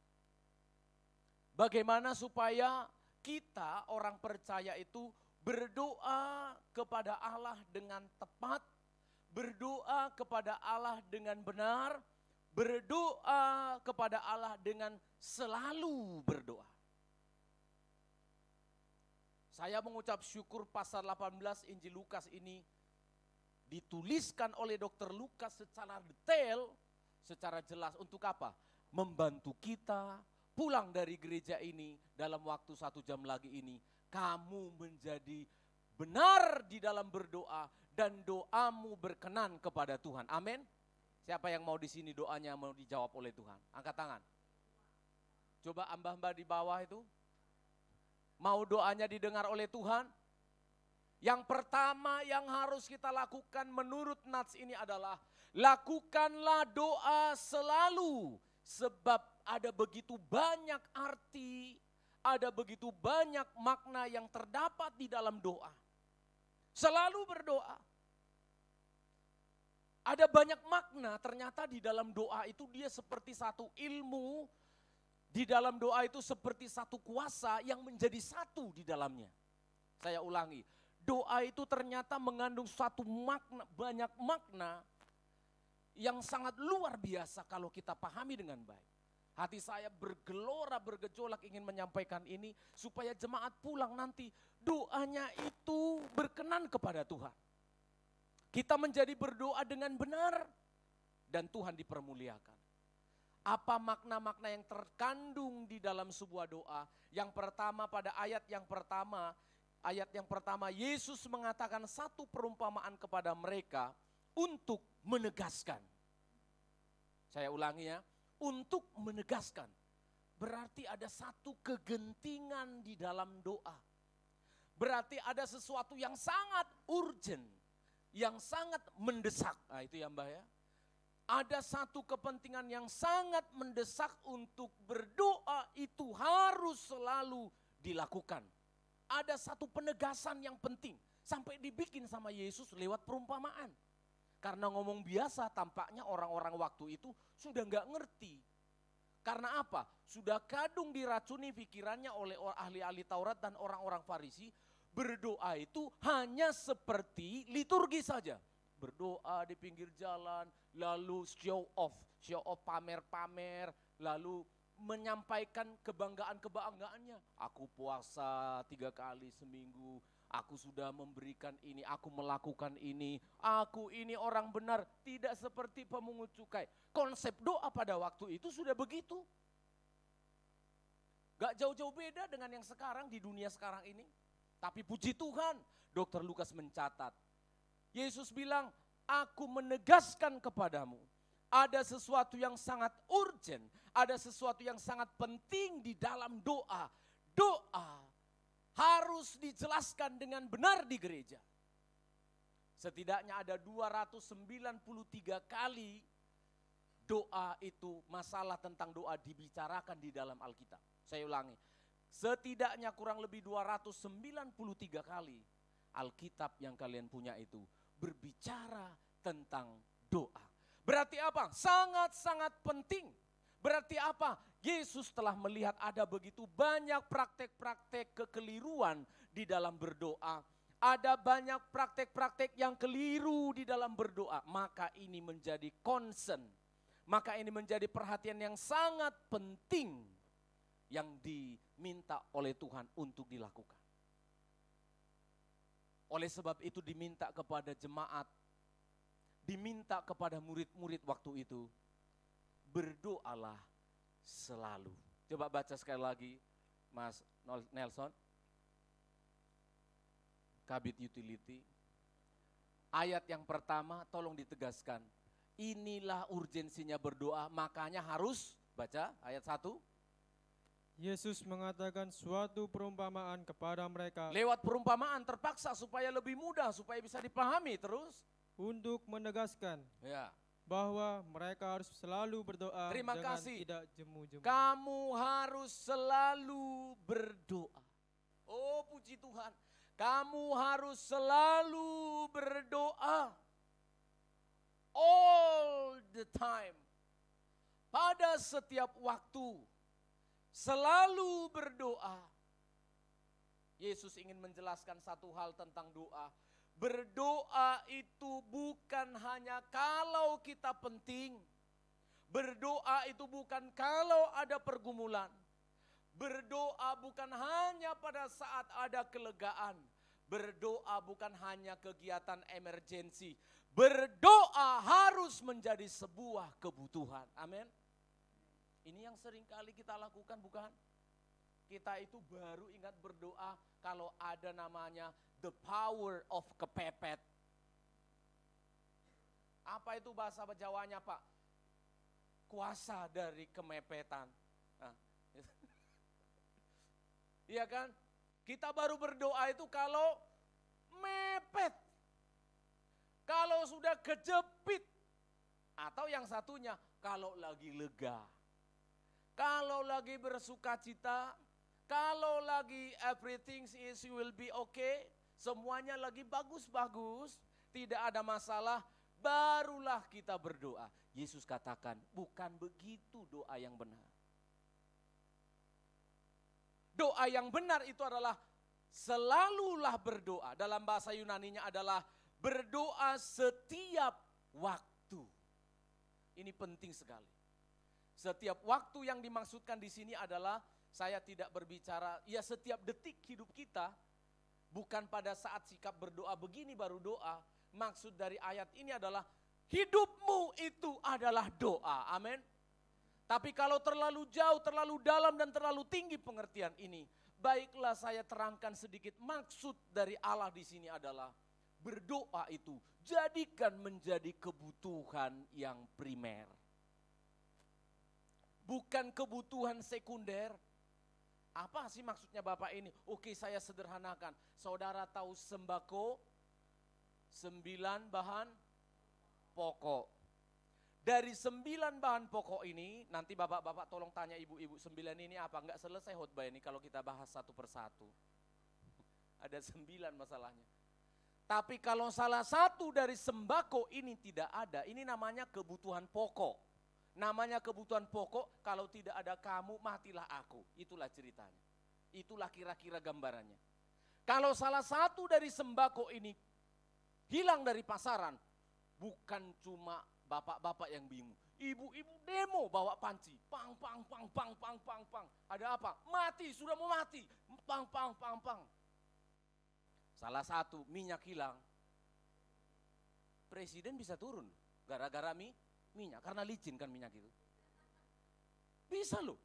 Speaker 7: Bagaimana supaya kita orang percaya itu berdoa kepada Allah dengan tepat, berdoa kepada Allah dengan benar, berdoa kepada Allah dengan selalu berdoa. Saya mengucap syukur pasal 18 Injil Lukas ini dituliskan oleh Dr. Lukas secara detail, secara jelas. Untuk apa? Membantu kita pulang dari gereja ini dalam waktu 1 jam lagi ini. Kamu menjadi benar di dalam berdoa dan doamu berkenan kepada Tuhan. Amin. Siapa yang mau di sini doanya mau dijawab oleh Tuhan? Angkat tangan. Coba mbah-mbah di bawah itu. Mau doanya didengar oleh Tuhan? Yang pertama yang harus kita lakukan menurut Nats ini adalah lakukanlah doa selalu. Sebab ada begitu banyak arti, ada begitu banyak makna yang terdapat di dalam doa. Selalu berdoa. Ada banyak makna ternyata di dalam doa itu dia seperti satu ilmu, di dalam doa itu seperti satu kuasa yang menjadi satu di dalamnya. Saya ulangi, doa itu ternyata mengandung satu makna, banyak makna yang sangat luar biasa kalau kita pahami dengan baik. Hati saya bergelora, bergejolak ingin menyampaikan ini supaya jemaat pulang nanti doanya itu berkenan kepada Tuhan. Kita menjadi berdoa dengan benar dan Tuhan dipermuliakan. Apa makna-makna yang terkandung di dalam sebuah doa? Yang pertama, pada ayat yang pertama Yesus mengatakan satu perumpamaan kepada mereka untuk menegaskan. Saya ulangi ya, untuk menegaskan. Berarti ada satu kegentingan di dalam doa. Berarti ada sesuatu yang sangat urgent, yang sangat mendesak. Nah itu ya Mbak ya. Ada satu kepentingan yang sangat mendesak untuk berdoa itu harus selalu dilakukan. Ada satu penegasan yang penting sampai dibikin sama Yesus lewat perumpamaan. Karena ngomong biasa tampaknya orang-orang waktu itu sudah nggak ngerti. Karena apa? Sudah kadung diracuni pikirannya oleh ahli-ahli Taurat dan orang-orang Farisi. Berdoa itu hanya seperti liturgi saja. Berdoa di pinggir jalan, lalu show off pamer-pamer, lalu menyampaikan kebanggaannya. Aku puasa 3 kali seminggu, aku sudah memberikan ini, aku melakukan ini, aku ini orang benar, tidak seperti pemungut cukai. Konsep doa pada waktu itu sudah begitu. Gak jauh-jauh beda dengan yang sekarang di dunia sekarang ini. Tapi puji Tuhan, Dr. Lukas mencatat. Yesus bilang, aku menegaskan kepadamu, ada sesuatu yang sangat urgent, ada sesuatu yang sangat penting di dalam doa. Doa harus dijelaskan dengan benar di gereja. Setidaknya ada 293 kali doa itu, masalah tentang doa dibicarakan di dalam Alkitab. Saya ulangi, setidaknya kurang lebih 293 kali Alkitab yang kalian punya itu berbicara tentang doa. Berarti apa? Sangat-sangat penting. Berarti apa? Yesus telah melihat ada begitu banyak praktek-praktek kekeliruan di dalam berdoa. Ada banyak praktek-praktek yang keliru di dalam berdoa. Maka ini menjadi concern. Maka ini menjadi perhatian yang sangat penting yang diminta oleh Tuhan untuk dilakukan. Oleh sebab itu diminta kepada jemaat, diminta kepada murid-murid waktu itu, berdoalah selalu. Coba baca sekali lagi, Mas Nelson. Kabit Utility. Ayat yang pertama tolong ditegaskan. Inilah urgensinya berdoa, makanya harus, baca ayat 1.
Speaker 8: Yesus mengatakan suatu perumpamaan kepada mereka
Speaker 7: Lewat perumpamaan terpaksa supaya lebih mudah, supaya bisa dipahami terus.
Speaker 8: untuk menegaskan
Speaker 7: Ya.
Speaker 8: bahwa mereka harus selalu berdoa
Speaker 7: Terima
Speaker 8: dengan
Speaker 7: kasih.
Speaker 8: tidak jemu-jemu.
Speaker 7: Kamu harus selalu berdoa. Oh puji Tuhan. Kamu harus selalu berdoa. All the time. Pada setiap waktu. Selalu berdoa. Yesus ingin menjelaskan satu hal tentang doa. Berdoa itu bukan hanya kalau kita penting. Berdoa itu bukan kalau ada pergumulan. Berdoa bukan hanya pada saat ada kelegaan. Berdoa bukan hanya kegiatan emergensi. Berdoa harus menjadi sebuah kebutuhan. Amin. Ini yang sering kali kita lakukan bukan? Kita itu baru ingat berdoa kalau ada namanya the power of kepepet. Apa itu bahasa Jawanya Pak? Kuasa dari kemepetan. Nah, iya kan? Kita baru berdoa itu kalau mepet. Kalau sudah kejepit. Atau yang satunya, kalau lagi lega. Kalau lagi bersuka cita, kalau lagi everything will be okay, semuanya lagi bagus-bagus, tidak ada masalah, barulah kita berdoa. Yesus katakan, bukan begitu doa yang benar. Doa yang benar itu adalah selalulah berdoa. Dalam bahasa Yunaninya adalah berdoa setiap waktu. Ini penting sekali. Setiap waktu yang dimaksudkan di sini adalah saya tidak berbicara, ya setiap detik hidup kita, bukan pada saat sikap berdoa begini baru doa. Maksud dari ayat ini adalah hidupmu itu adalah doa, amin. Tapi kalau terlalu jauh, terlalu dalam dan terlalu tinggi pengertian ini, baiklah saya terangkan sedikit. Maksud dari Allah di sini adalah berdoa itu jadikan menjadi kebutuhan yang primer. Bukan kebutuhan sekunder. Apa sih maksudnya Bapak ini? Oke, saya sederhanakan. Saudara tahu sembako 9 bahan pokok. Dari 9 bahan pokok ini, nanti bapak-bapak tolong tanya ibu-ibu 9 ini apa? Enggak selesai khotbah ini kalau kita bahas satu persatu. Ada 9 masalahnya. Tapi kalau salah satu dari sembako ini tidak ada, ini namanya kebutuhan pokok. Namanya kebutuhan pokok, kalau tidak ada kamu, matilah aku. Itulah ceritanya. Itulah kira-kira gambarannya. Kalau salah satu dari sembako ini hilang dari pasaran, bukan cuma bapak-bapak yang bingung. Ibu-ibu demo bawa panci. Pang, pang, pang, pang, pang, pang, pang. Ada apa? Mati, sudah mau mati. Pang, pang, pang, pang. Salah satu, minyak hilang. Presiden bisa turun gara-gara minyak, karena licin kan minyak itu. Bisa loh.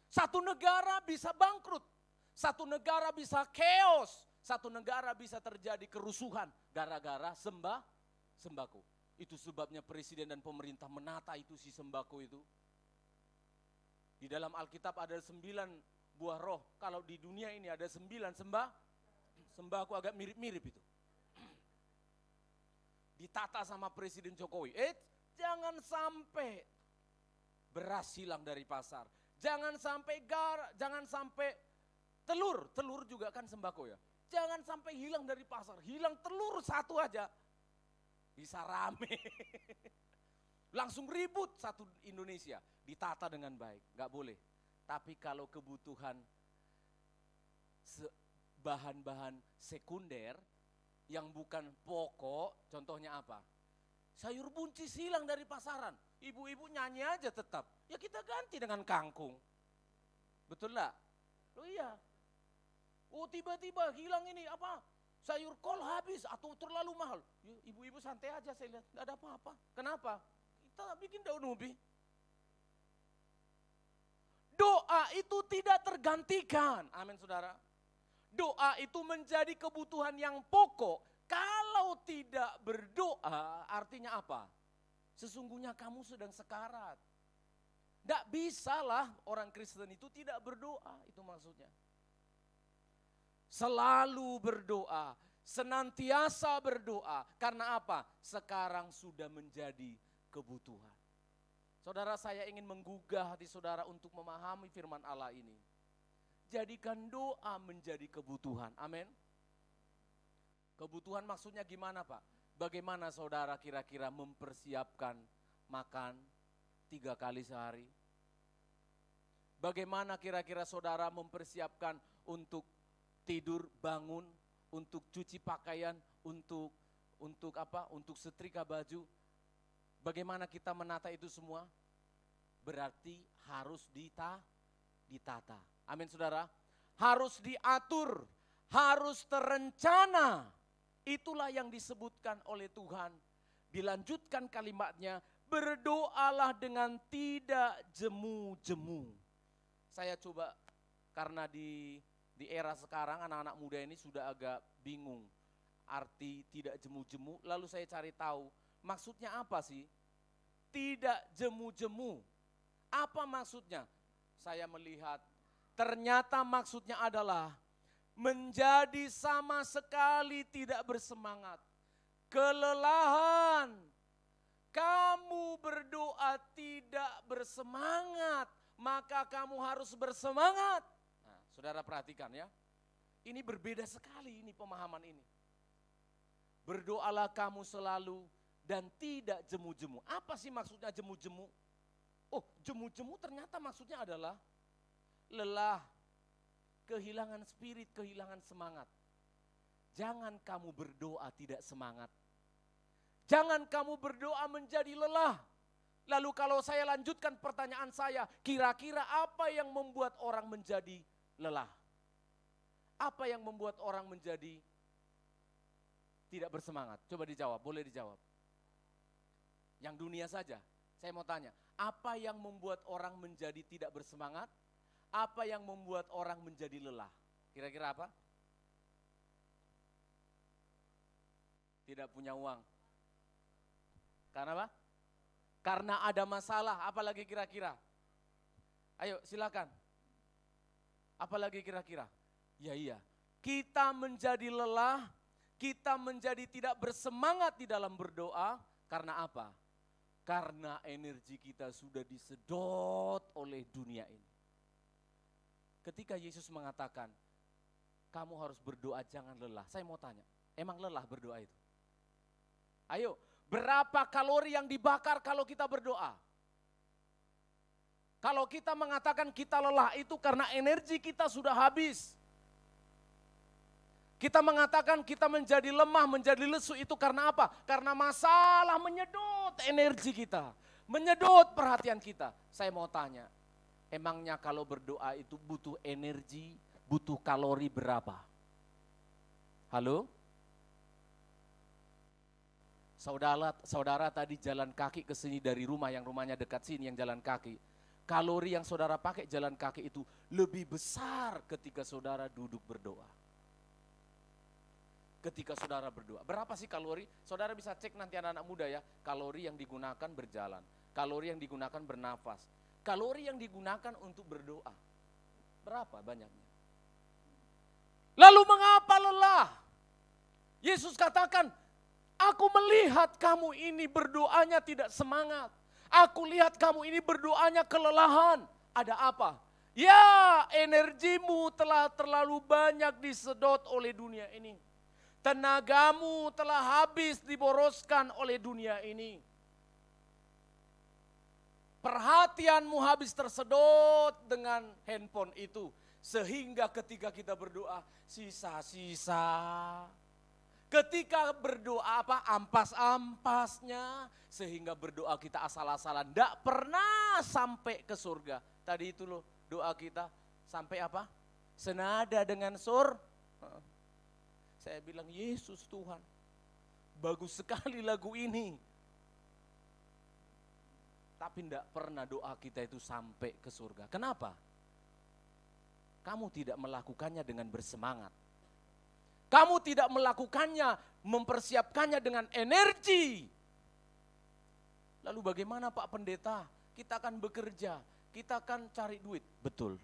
Speaker 7: Satu negara bisa bangkrut. Satu negara bisa chaos. Satu negara bisa terjadi kerusuhan gara-gara sembako. Itu sebabnya presiden dan pemerintah menata itu si sembako itu. Di dalam Alkitab ada 9 buah roh. Kalau di dunia ini ada 9 sembako agak mirip-mirip itu. Ditata sama Presiden Jokowi. Jangan sampai beras hilang dari pasar. Jangan sampai telur juga kan sembako ya. Jangan sampai hilang dari pasar. Hilang telur satu aja bisa rame. Langsung ribut satu Indonesia. Ditata dengan baik, nggak boleh. Tapi kalau kebutuhan bahan-bahan sekunder yang bukan pokok, contohnya apa? Sayur buncis hilang dari pasaran, ibu-ibu nyanyi aja tetap. Ya kita ganti dengan kangkung. Betul lah? Oh iya. Oh tiba-tiba hilang ini apa? Sayur kol habis atau terlalu mahal. Ya, ibu-ibu santai aja saya lihat, gak ada apa-apa. Kenapa? Kita bikin daun ubi. Doa itu tidak tergantikan. Amin saudara. Doa itu menjadi kebutuhan yang pokok. Kalau tidak berdoa artinya apa? Sesungguhnya kamu sedang sekarat. Tidak bisalah orang Kristen itu tidak berdoa, itu maksudnya. Selalu berdoa, senantiasa berdoa. Karena apa? Sekarang sudah menjadi kebutuhan. Saudara, saya ingin menggugah hati saudara untuk memahami firman Allah ini. Jadikan doa menjadi kebutuhan, amin. Kebutuhan maksudnya gimana Pak? Bagaimana saudara kira-kira mempersiapkan makan 3 kali sehari? Bagaimana kira-kira saudara mempersiapkan untuk tidur, bangun, untuk cuci pakaian, untuk apa? Untuk setrika baju. Bagaimana kita menata itu semua? Berarti harus ditata. Amin saudara. Harus diatur, harus terencana. Itulah yang disebutkan oleh Tuhan. Dilanjutkan kalimatnya, berdoalah dengan tidak jemu-jemu. Saya coba, karena di era sekarang anak-anak muda ini sudah agak bingung arti tidak jemu-jemu. Lalu saya cari tahu, maksudnya apa sih? Tidak jemu-jemu. Apa maksudnya? Saya melihat, ternyata maksudnya adalah menjadi sama sekali tidak bersemangat, kelelahan. Kamu berdoa tidak bersemangat, maka kamu harus bersemangat. Nah, saudara perhatikan ya, ini berbeda sekali ini pemahaman ini. Berdoalah kamu selalu dan tidak jemu-jemu. Apa sih maksudnya jemu-jemu? Oh, jemu-jemu ternyata maksudnya adalah lelah, kehilangan spirit, kehilangan semangat. Jangan kamu berdoa tidak semangat. Jangan kamu berdoa menjadi lelah. Lalu kalau saya lanjutkan pertanyaan saya, kira-kira apa yang membuat orang menjadi lelah? Apa yang membuat orang menjadi tidak bersemangat? Coba dijawab, boleh dijawab. Yang dunia saja. Saya mau tanya, apa yang membuat orang menjadi tidak bersemangat? Apa yang membuat orang menjadi lelah? Kira-kira apa? Tidak punya uang. Karena apa? Karena ada masalah, apalagi kira-kira? Ayo silakan. Apalagi kira-kira? Ya iya, kita menjadi lelah, kita menjadi tidak bersemangat di dalam berdoa, karena apa? Karena energi kita sudah disedot oleh dunia ini. Ketika Yesus mengatakan, kamu harus berdoa jangan lelah. Saya mau tanya, emang lelah berdoa itu? Ayo, berapa kalori yang dibakar kalau kita berdoa? Kalau kita mengatakan kita lelah itu karena energi kita sudah habis. Kita mengatakan kita menjadi lemah, menjadi lesu itu karena apa? Karena masalah menyedot energi kita, menyedot perhatian kita. Saya mau tanya, emangnya kalau berdoa itu butuh energi, butuh kalori berapa? Halo? Saudara tadi jalan kaki ke sini dari rumah, yang rumahnya dekat sini yang jalan kaki. Kalori yang saudara pakai jalan kaki itu lebih besar ketika saudara duduk berdoa. Ketika saudara berdoa, berapa sih kalori? Saudara bisa cek nanti anak-anak muda ya, kalori yang digunakan berjalan, kalori yang digunakan bernafas, kalori yang digunakan untuk berdoa. Berapa banyaknya? Lalu mengapa lelah? Yesus katakan, aku melihat kamu ini berdoanya tidak semangat. Aku lihat kamu ini berdoanya kelelahan. Ada apa? Ya, energimu telah terlalu banyak disedot oleh dunia ini. Tenagamu telah habis diboroskan oleh dunia ini. Perhatianmu habis tersedot dengan handphone itu. Sehingga ketika kita berdoa, sisa-sisa. Ketika berdoa ampas-ampasnya. Sehingga berdoa kita asal-asalan. Tidak pernah sampai ke surga. Tadi itu loh doa kita sampai apa? Senada dengan surga. Saya bilang, Yesus Tuhan, bagus sekali lagu ini. Tapi tidak pernah doa kita itu sampai ke surga. Kenapa? Kamu tidak melakukannya dengan bersemangat. Kamu tidak melakukannya, mempersiapkannya dengan energi. Lalu bagaimana Pak Pendeta? Kita akan bekerja, kita akan cari duit. Betul,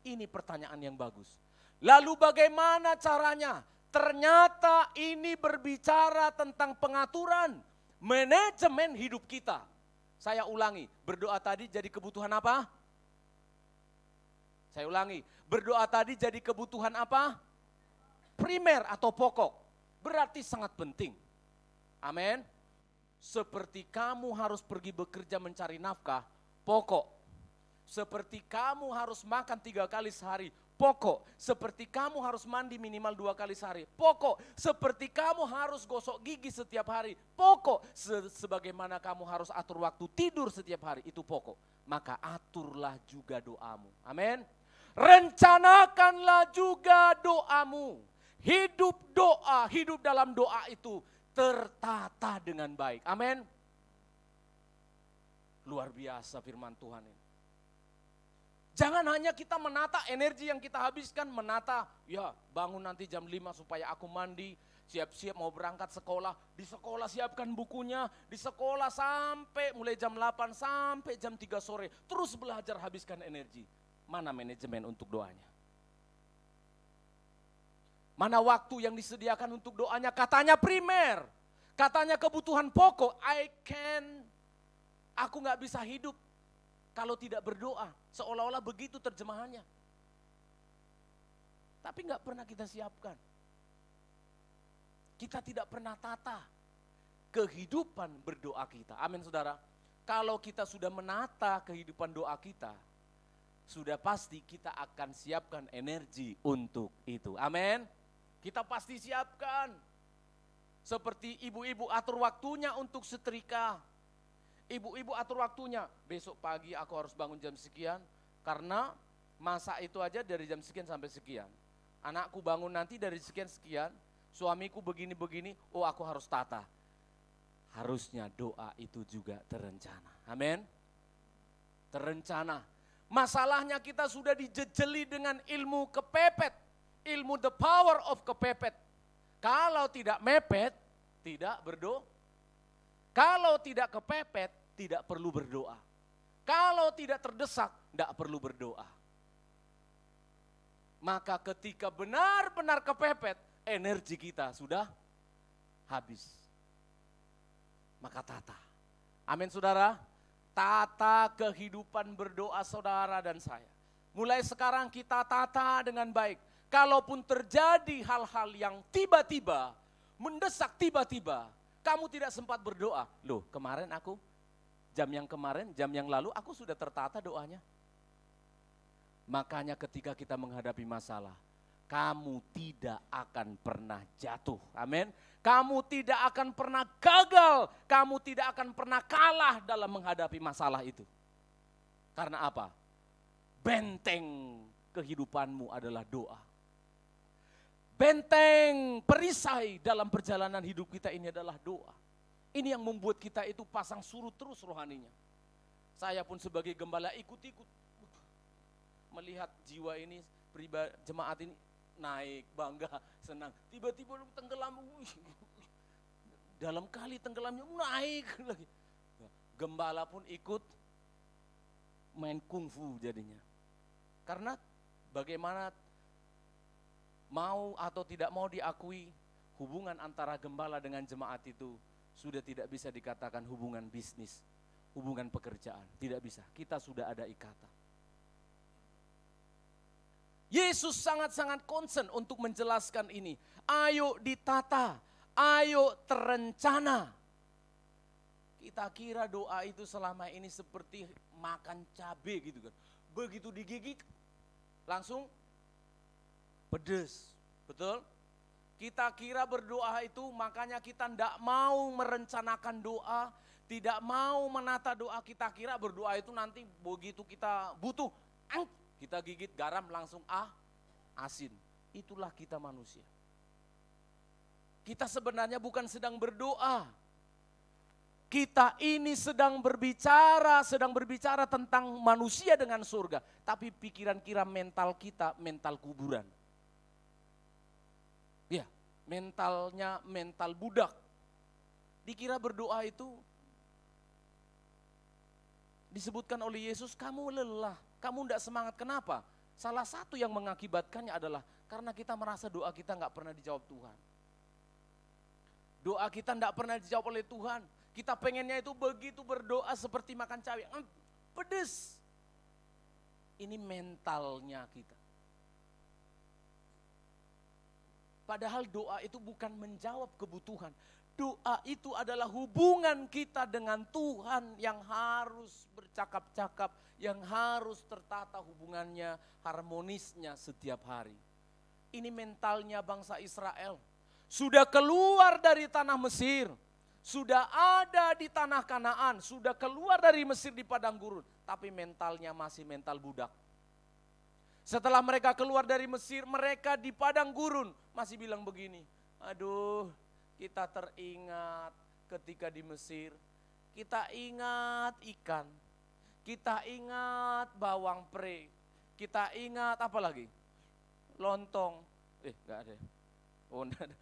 Speaker 7: ini pertanyaan yang bagus. Lalu bagaimana caranya? Ternyata ini berbicara tentang pengaturan, manajemen hidup kita. Saya ulangi, berdoa tadi jadi kebutuhan apa? Saya ulangi, berdoa tadi jadi kebutuhan apa? Primer atau pokok, berarti sangat penting. Amin. Seperti kamu harus pergi bekerja mencari nafkah, pokok. Seperti kamu harus makan 3 kali sehari, pokok. Seperti kamu harus mandi minimal 2 kali sehari, pokok. Seperti kamu harus gosok gigi setiap hari, pokok. Sebagaimana kamu harus atur waktu tidur setiap hari, itu pokok. Maka aturlah juga doamu, amin. Rencanakanlah juga doamu. Hidup doa, hidup dalam doa itu tertata dengan baik, amin. Luar biasa firman Tuhan ini. Jangan hanya kita menata energi yang kita habiskan, menata, ya bangun nanti jam 5 supaya aku mandi, siap-siap mau berangkat sekolah, di sekolah siapkan bukunya, di sekolah sampai mulai jam 8 sampai jam 3 sore, terus belajar habiskan energi. Mana manajemen untuk doanya? Mana waktu yang disediakan untuk doanya? Katanya primer, katanya kebutuhan pokok, aku gak bisa hidup kalau tidak berdoa, seolah-olah begitu terjemahannya. Tapi gak pernah kita siapkan. Kita tidak pernah tata kehidupan berdoa kita. Amin saudara. Kalau kita sudah menata kehidupan doa kita, sudah pasti kita akan siapkan energi untuk itu. Amin. Kita pasti siapkan. Seperti ibu-ibu atur waktunya untuk setrika. Ibu-ibu atur waktunya, besok pagi aku harus bangun jam sekian, karena masak itu aja dari jam sekian sampai sekian. Anakku bangun nanti dari sekian-sekian, suamiku begini-begini, oh aku harus tata. harusnya doa itu juga terencana. Amin. Terencana. Masalahnya kita sudah dijejeli dengan ilmu kepepet. Ilmu the power of kepepet. Kalau tidak mepet, tidak berdoa. Kalau tidak kepepet, tidak perlu berdoa. Kalau tidak terdesak, tidak perlu berdoa. Maka ketika benar-benar kepepet, energi kita sudah habis. Maka tata. Amin saudara. Tata kehidupan berdoa saudara dan saya. Mulai sekarang kita tata dengan baik. Kalaupun terjadi hal-hal yang tiba-tiba, mendesak tiba-tiba, kamu tidak sempat berdoa. Loh, kemarin jam yang lalu aku sudah tertata doanya. Makanya ketika kita menghadapi masalah, kamu tidak akan pernah jatuh. Amin. Kamu tidak akan pernah gagal, kamu tidak akan pernah kalah dalam menghadapi masalah itu. Karena apa? Benteng kehidupanmu adalah doa. Benteng perisai dalam perjalanan hidup kita ini adalah doa. Ini yang membuat kita itu pasang surut terus rohaninya. Saya pun sebagai gembala ikut-ikut melihat jiwa ini, jemaat ini naik, bangga, senang. Tiba-tiba tenggelam, dalam kali tenggelamnya naik lagi. Gembala pun ikut main kungfu jadinya. Karena bagaimana mau atau tidak mau diakui, hubungan antara gembala dengan jemaat itu sudah tidak bisa dikatakan hubungan bisnis, hubungan pekerjaan. Tidak bisa, kita sudah ada ikatan. Yesus sangat-sangat concern untuk menjelaskan ini. Ayo ditata, ayo terencana. Kita kira doa itu selama ini seperti makan cabai gitu kan. Begitu digigit, langsung pedes, betul? Kita kira berdoa itu, makanya kita tidak mau merencanakan doa, tidak mau menata doa. Kita kira berdoa itu nanti begitu kita butuh, kita gigit garam langsung asin. Itulah kita manusia. Kita sebenarnya bukan sedang berdoa. Kita ini sedang berbicara tentang manusia dengan surga. Tapi pikiran kira mental kita, mental kuburan. Ya, mentalnya mental budak. Dikira berdoa itu disebutkan oleh Yesus, kamu lelah, kamu tidak semangat. Kenapa? Salah satu yang mengakibatkannya adalah karena kita merasa doa kita nggak pernah dijawab Tuhan. Doa kita nggak pernah dijawab oleh Tuhan. Kita pengennya itu begitu berdoa seperti makan cabai, pedes. Ini mentalnya kita. Padahal doa itu bukan menjawab kebutuhan. Doa itu adalah hubungan kita dengan Tuhan yang harus bercakap-cakap, yang harus tertata hubungannya, harmonisnya setiap hari. Ini mentalnya bangsa Israel. Sudah keluar dari tanah Mesir, sudah ada di tanah Kanaan, sudah keluar dari Mesir di padang gurun, tapi mentalnya masih mental budak. Setelah mereka keluar dari Mesir, mereka di padang gurun masih bilang begini, aduh kita teringat ketika di Mesir, kita ingat ikan, kita ingat bawang pre, kita ingat apa lagi? Lontong, enggak ada. Oh, enggak ada.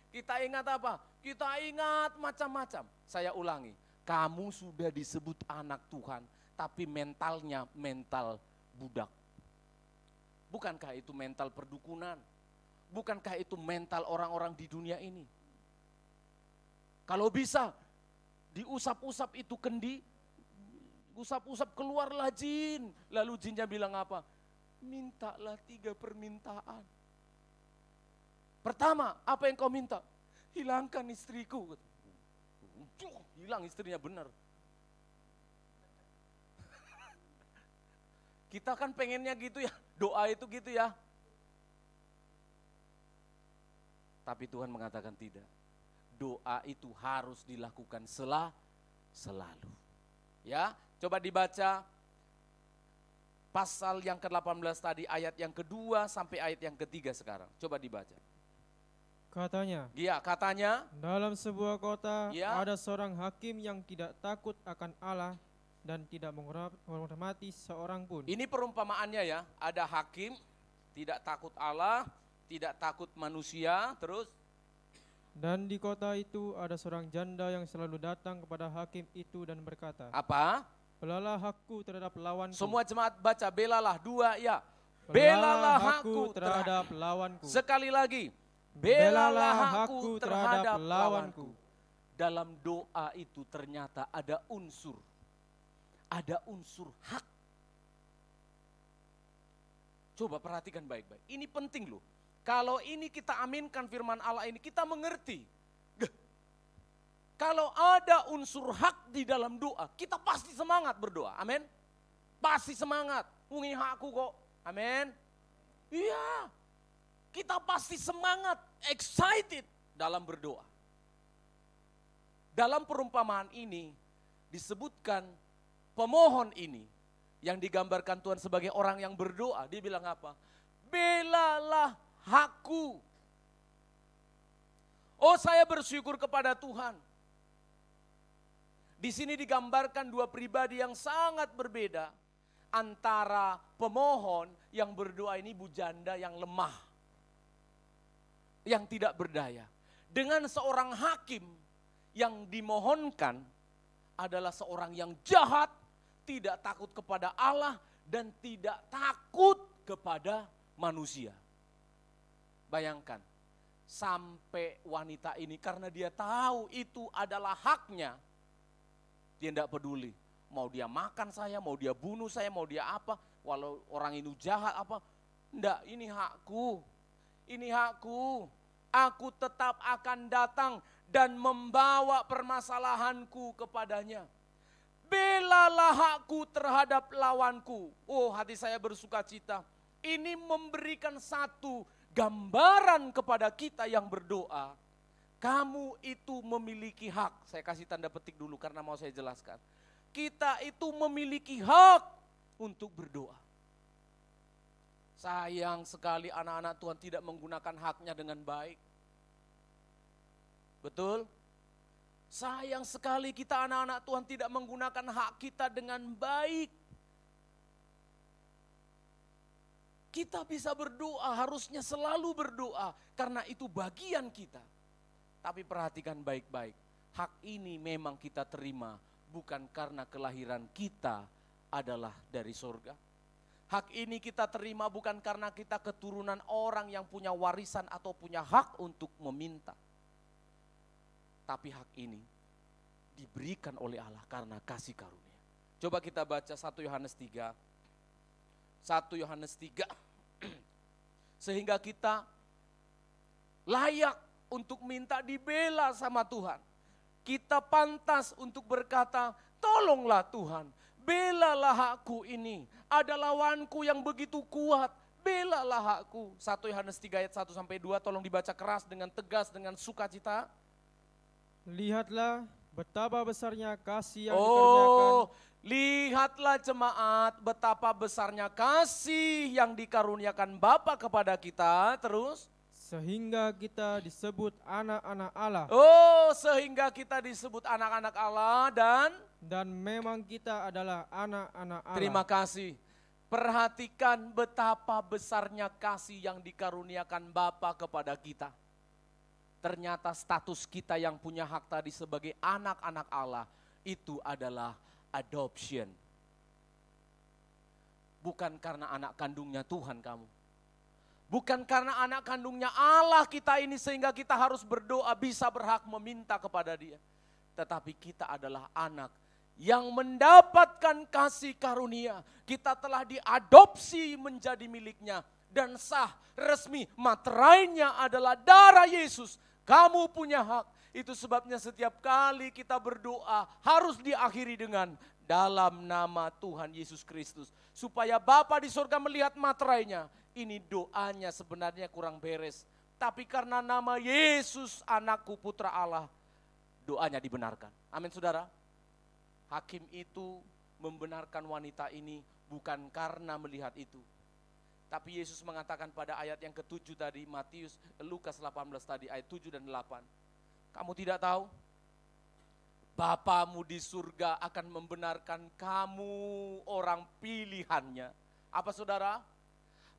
Speaker 7: Kita ingat apa? Kita ingat macam-macam. Saya ulangi, kamu sudah disebut anak Tuhan, tapi mentalnya mental budak. Bukankah itu mental perdukunan? Bukankah itu mental orang-orang di dunia ini? Kalau bisa, diusap-usap itu kendi, usap-usap keluarlah jin. Lalu jinnya bilang apa? Mintalah 3 permintaan. Pertama, apa yang kau minta? Hilangkan istriku. Hilang istrinya benar. Kita kan pengennya gitu ya, doa itu gitu ya. Tapi Tuhan mengatakan tidak. Doa itu harus dilakukan selalu. Ya, coba dibaca pasal yang ke-18 tadi, ayat yang kedua sampai ayat yang ketiga sekarang. Coba dibaca.
Speaker 8: Katanya,
Speaker 7: Ya, katanya,
Speaker 8: dalam sebuah kota
Speaker 7: Ya.
Speaker 8: ada seorang hakim yang tidak takut akan Allah dan tidak menghormati seorang pun.
Speaker 7: ini perumpamaannya ya, ada hakim, tidak takut Allah, tidak takut manusia, terus
Speaker 8: Dan di kota itu ada seorang janda yang selalu datang kepada hakim itu dan berkata,
Speaker 7: apa?
Speaker 8: belalah hakku terhadap lawanku.
Speaker 7: Semua jemaat baca, belalah, 2 ya.
Speaker 8: Belalah hakku terhadap lawanku.
Speaker 7: Sekali lagi, belalah hakku terhadap lawanku. Dalam doa itu ternyata ada unsur hak. Coba perhatikan baik-baik, ini penting loh. Kalau ini kita aminkan firman Allah ini, kita mengerti. Kalau ada unsur hak di dalam doa, kita pasti semangat berdoa, amin. Pasti semangat, ungi hakku kok, amin. Iya, kita pasti semangat, excited dalam berdoa. Dalam perumpamaan ini disebutkan pemohon ini yang digambarkan Tuhan sebagai orang yang berdoa. Dia bilang apa? Belalah hakku. Oh, saya bersyukur kepada Tuhan. Di sini digambarkan dua pribadi yang sangat berbeda. Antara pemohon yang berdoa ini bujanda yang lemah. Yang tidak berdaya. Dengan seorang hakim yang dimohonkan adalah seorang yang jahat, tidak takut kepada Allah, dan tidak takut kepada manusia. Bayangkan, sampai wanita ini karena dia tahu itu adalah haknya, dia tidak peduli. Mau dia makan saya, mau dia bunuh saya, mau dia apa, walau orang ini jahat apa, enggak, ini hakku, ini hakku. Aku tetap akan datang dan membawa permasalahanku kepadanya. Belalah hakku terhadap lawanku. Oh, hati saya bersuka cita. Ini memberikan satu gambaran kepada kita yang berdoa. Kamu itu memiliki hak. Saya kasih tanda petik dulu karena mau saya jelaskan. Kita itu memiliki hak untuk berdoa. Sayang sekali anak-anak Tuhan tidak menggunakan haknya dengan baik. Betul? Sayang sekali kita anak-anak Tuhan tidak menggunakan hak kita dengan baik. Kita bisa berdoa, harusnya selalu berdoa karena itu bagian kita. Tapi perhatikan baik-baik, hak ini memang kita terima bukan karena kelahiran kita adalah dari surga. Hak ini kita terima bukan karena kita keturunan orang yang punya warisan atau punya hak untuk meminta. Tapi hak ini diberikan oleh Allah karena kasih karunia. Coba kita baca 1 Yohanes 3. 1 Yohanes 3. Sehingga kita layak untuk minta dibela sama Tuhan. Kita pantas untuk berkata, tolonglah Tuhan, belalah hakku ini. Ada lawanku yang begitu kuat, belalah hakku. 1 Yohanes 3 ayat 1-2, tolong dibaca keras dengan tegas, dengan sukacita.
Speaker 8: Lihatlah betapa besarnya kasih yang dikaruniakan.
Speaker 7: Lihatlah jemaat betapa besarnya kasih yang dikaruniakan Bapa kepada kita. Terus?
Speaker 8: Sehingga kita disebut anak-anak Allah.
Speaker 7: Oh, sehingga kita disebut anak-anak Allah
Speaker 8: dan memang kita adalah anak-anak Allah.
Speaker 7: Terima kasih. Perhatikan betapa besarnya kasih yang dikaruniakan Bapa kepada kita. Ternyata status kita yang punya hak tadi sebagai anak-anak Allah itu adalah adoption. Bukan karena anak kandungnya Tuhan kamu. Bukan karena anak kandungnya Allah kita ini sehingga kita harus berdoa bisa berhak meminta kepada Dia. Tetapi kita adalah anak yang mendapatkan kasih karunia. Kita telah diadopsi menjadi miliknya. Dan sah, resmi, materainya adalah darah Yesus. Kamu punya hak. Itu sebabnya setiap kali kita berdoa harus diakhiri dengan dalam nama Tuhan Yesus Kristus. Supaya Bapa di surga melihat materainya. Ini doanya sebenarnya kurang beres. Tapi karena nama Yesus anakku putra Allah, doanya dibenarkan. Amin saudara. Hakim itu membenarkan wanita ini bukan karena melihat itu. Tapi Yesus mengatakan pada ayat yang ke-7 tadi, Lukas 18 tadi, ayat 7 dan 8. Kamu tidak tahu? Bapamu di surga akan membenarkan kamu orang pilihannya. Apa saudara?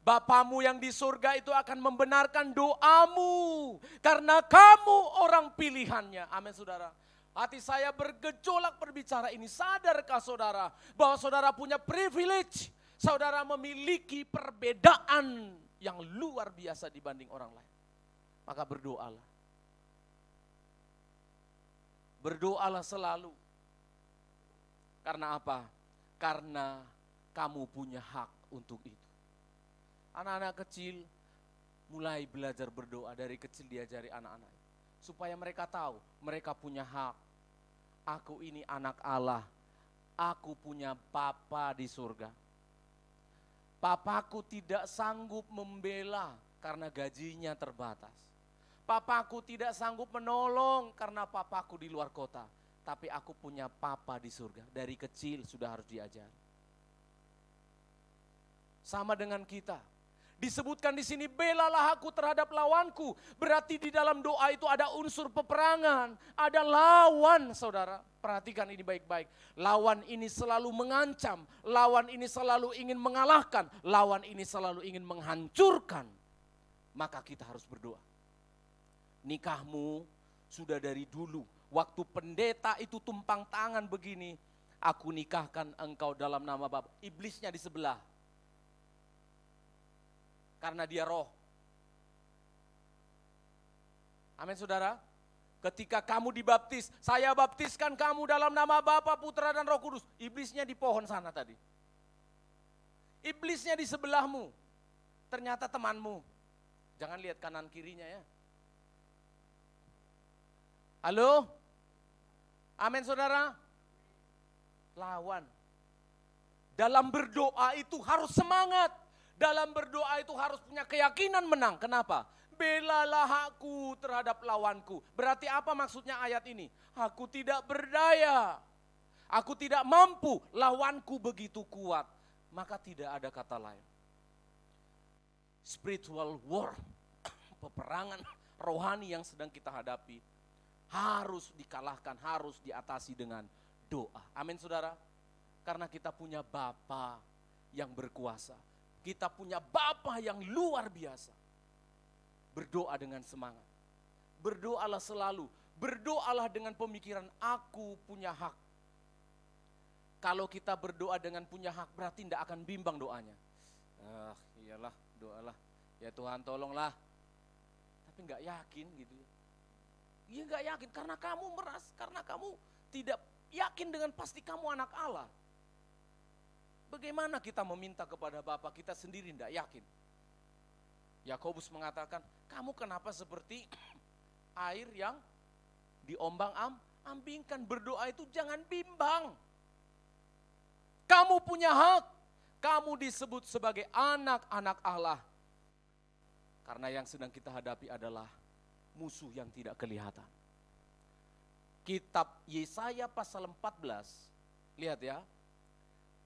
Speaker 7: Bapamu yang di surga itu akan membenarkan doamu. Karena kamu orang pilihannya. Amin saudara. Hati saya bergejolak berbicara ini. Sadarkah saudara bahwa saudara punya privilege? Saudara memiliki perbedaan yang luar biasa dibanding orang lain. Maka berdoalah. Berdoalah selalu. Karena apa? Karena kamu punya hak untuk itu. Anak-anak kecil mulai belajar berdoa, dari kecil diajari anak-anak. Supaya mereka tahu, mereka punya hak. Aku ini anak Allah. Aku punya Bapa di surga. Papaku tidak sanggup membela karena gajinya terbatas. Papaku tidak sanggup menolong karena papaku di luar kota. Tapi aku punya Papa di surga. Dari kecil sudah harus diajari. Sama dengan kita. Disebutkan di sini, belalah aku terhadap lawanku. Berarti di dalam doa itu ada unsur peperangan. Ada lawan, saudara. Perhatikan ini baik-baik. Lawan ini selalu mengancam. Lawan ini selalu ingin mengalahkan. Lawan ini selalu ingin menghancurkan. Maka kita harus berdoa. Nikahmu sudah dari dulu. Waktu pendeta itu tumpang tangan begini. Aku nikahkan engkau dalam nama Bapa. Iblisnya di sebelah. Karena dia roh. Amin saudara. Ketika kamu dibaptis, saya baptiskan kamu dalam nama Bapa, Putra dan Roh Kudus. Iblisnya di pohon sana tadi. Iblisnya di sebelahmu. Ternyata temanmu. Jangan lihat kanan kirinya ya. Halo? Amin saudara. Lawan. Dalam berdoa itu harus semangat. Dalam berdoa itu harus punya keyakinan menang. Kenapa? Belalah aku terhadap lawanku. Berarti apa maksudnya ayat ini? Aku tidak berdaya. Aku tidak mampu. Lawanku begitu kuat. Maka tidak ada kata lain. Spiritual war. Peperangan rohani yang sedang kita hadapi. Harus dikalahkan, harus diatasi dengan doa. Amin saudara. Karena kita punya Bapa yang berkuasa. Kita punya Bapa yang luar biasa. Berdoa dengan semangat. Berdoalah selalu. Berdoalah dengan pemikiran aku punya hak. Kalau kita berdoa dengan punya hak berarti tidak akan bimbang doanya. Iyalah doalah. Ya Tuhan tolonglah. Tapi nggak yakin gitu ya. Iya nggak yakin karena kamu tidak yakin dengan pasti kamu anak Allah. Bagaimana kita meminta kepada Bapa kita sendiri tidak yakin? Yakobus mengatakan, kamu kenapa seperti air yang diombang-ambingkan? Berdoa itu jangan bimbang. Kamu punya hak. Kamu disebut sebagai anak-anak Allah. Karena yang sedang kita hadapi adalah musuh yang tidak kelihatan. Kitab Yesaya pasal 14, lihat ya.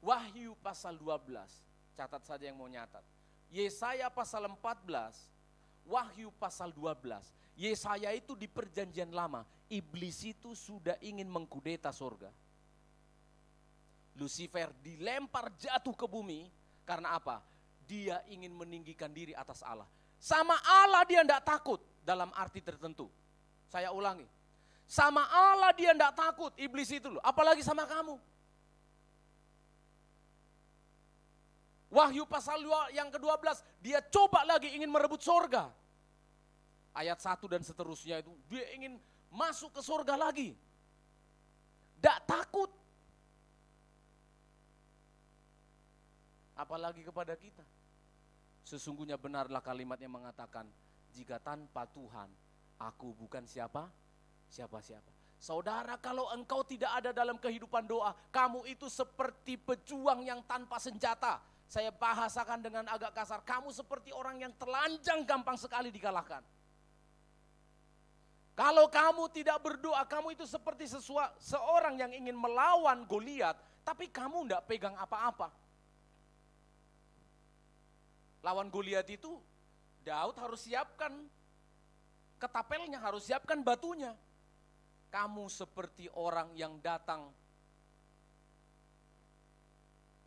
Speaker 7: Wahyu pasal 12, catat saja yang mau nyatat. Yesaya pasal 14, Wahyu pasal 12. Yesaya itu di perjanjian lama, iblis itu sudah ingin mengkudeta surga. Lucifer dilempar jatuh ke bumi, karena apa? Dia ingin meninggikan diri atas Allah. Sama Allah dia tidak takut dalam arti tertentu. Saya ulangi, sama Allah dia tidak takut, iblis itu loh, apalagi sama kamu. Wahyu pasal 2 yang ke-12, dia coba lagi ingin merebut surga. Ayat 1 dan seterusnya itu, dia ingin masuk ke surga lagi. Tidak takut. Apalagi kepada kita. Sesungguhnya benarlah kalimat yang mengatakan, jika tanpa Tuhan, aku bukan siapa-siapa. Saudara, kalau engkau tidak ada dalam kehidupan doa, kamu itu seperti pejuang yang tanpa senjata. Saya bahasakan dengan agak kasar, kamu seperti orang yang telanjang gampang sekali dikalahkan. Kalau kamu tidak berdoa, kamu itu seperti seorang yang ingin melawan Goliat, tapi kamu tidak pegang apa-apa. Lawan Goliat itu Daud harus siapkan ketapelnya, harus siapkan batunya. Kamu seperti orang yang datang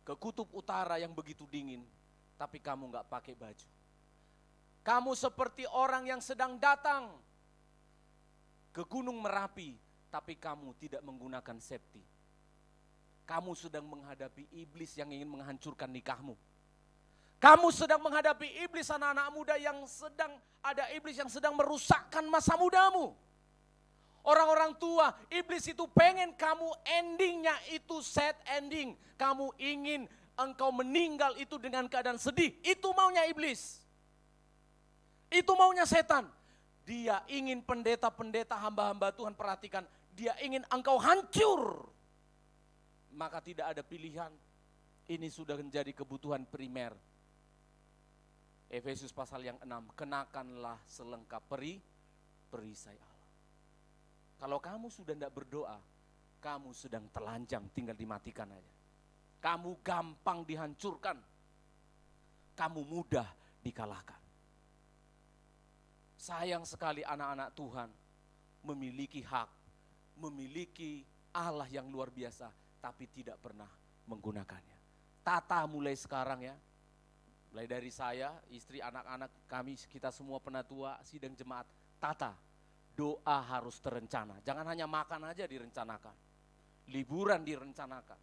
Speaker 7: ke kutub utara yang begitu dingin, tapi kamu gak pakai baju. Kamu seperti orang yang sedang datang ke Gunung Merapi, tapi kamu tidak menggunakan safety. Kamu sedang menghadapi iblis yang ingin menghancurkan nikahmu. Kamu sedang menghadapi iblis anak-anak muda yang sedang, ada iblis yang sedang merusakkan masa mudamu. Orang-orang tua, iblis itu pengen kamu endingnya itu sad ending. Kamu ingin engkau meninggal itu dengan keadaan sedih. Itu maunya iblis. Itu maunya setan. Dia ingin pendeta-pendeta hamba-hamba Tuhan, perhatikan. Dia ingin engkau hancur. Maka tidak ada pilihan. Ini sudah menjadi kebutuhan primer. Efesus pasal yang 6. Kenakanlah selengkap perisai Allah. Kalau kamu sudah tidak berdoa, kamu sedang telanjang, tinggal dimatikan aja. Kamu gampang dihancurkan. Kamu mudah dikalahkan. Sayang sekali anak-anak Tuhan memiliki hak, memiliki Allah yang luar biasa, tapi tidak pernah menggunakannya. Tata mulai sekarang ya, mulai dari saya, istri, anak-anak kami, kita semua penatua, sidang jemaat, tata, doa harus terencana. Jangan hanya makan aja direncanakan, liburan direncanakan,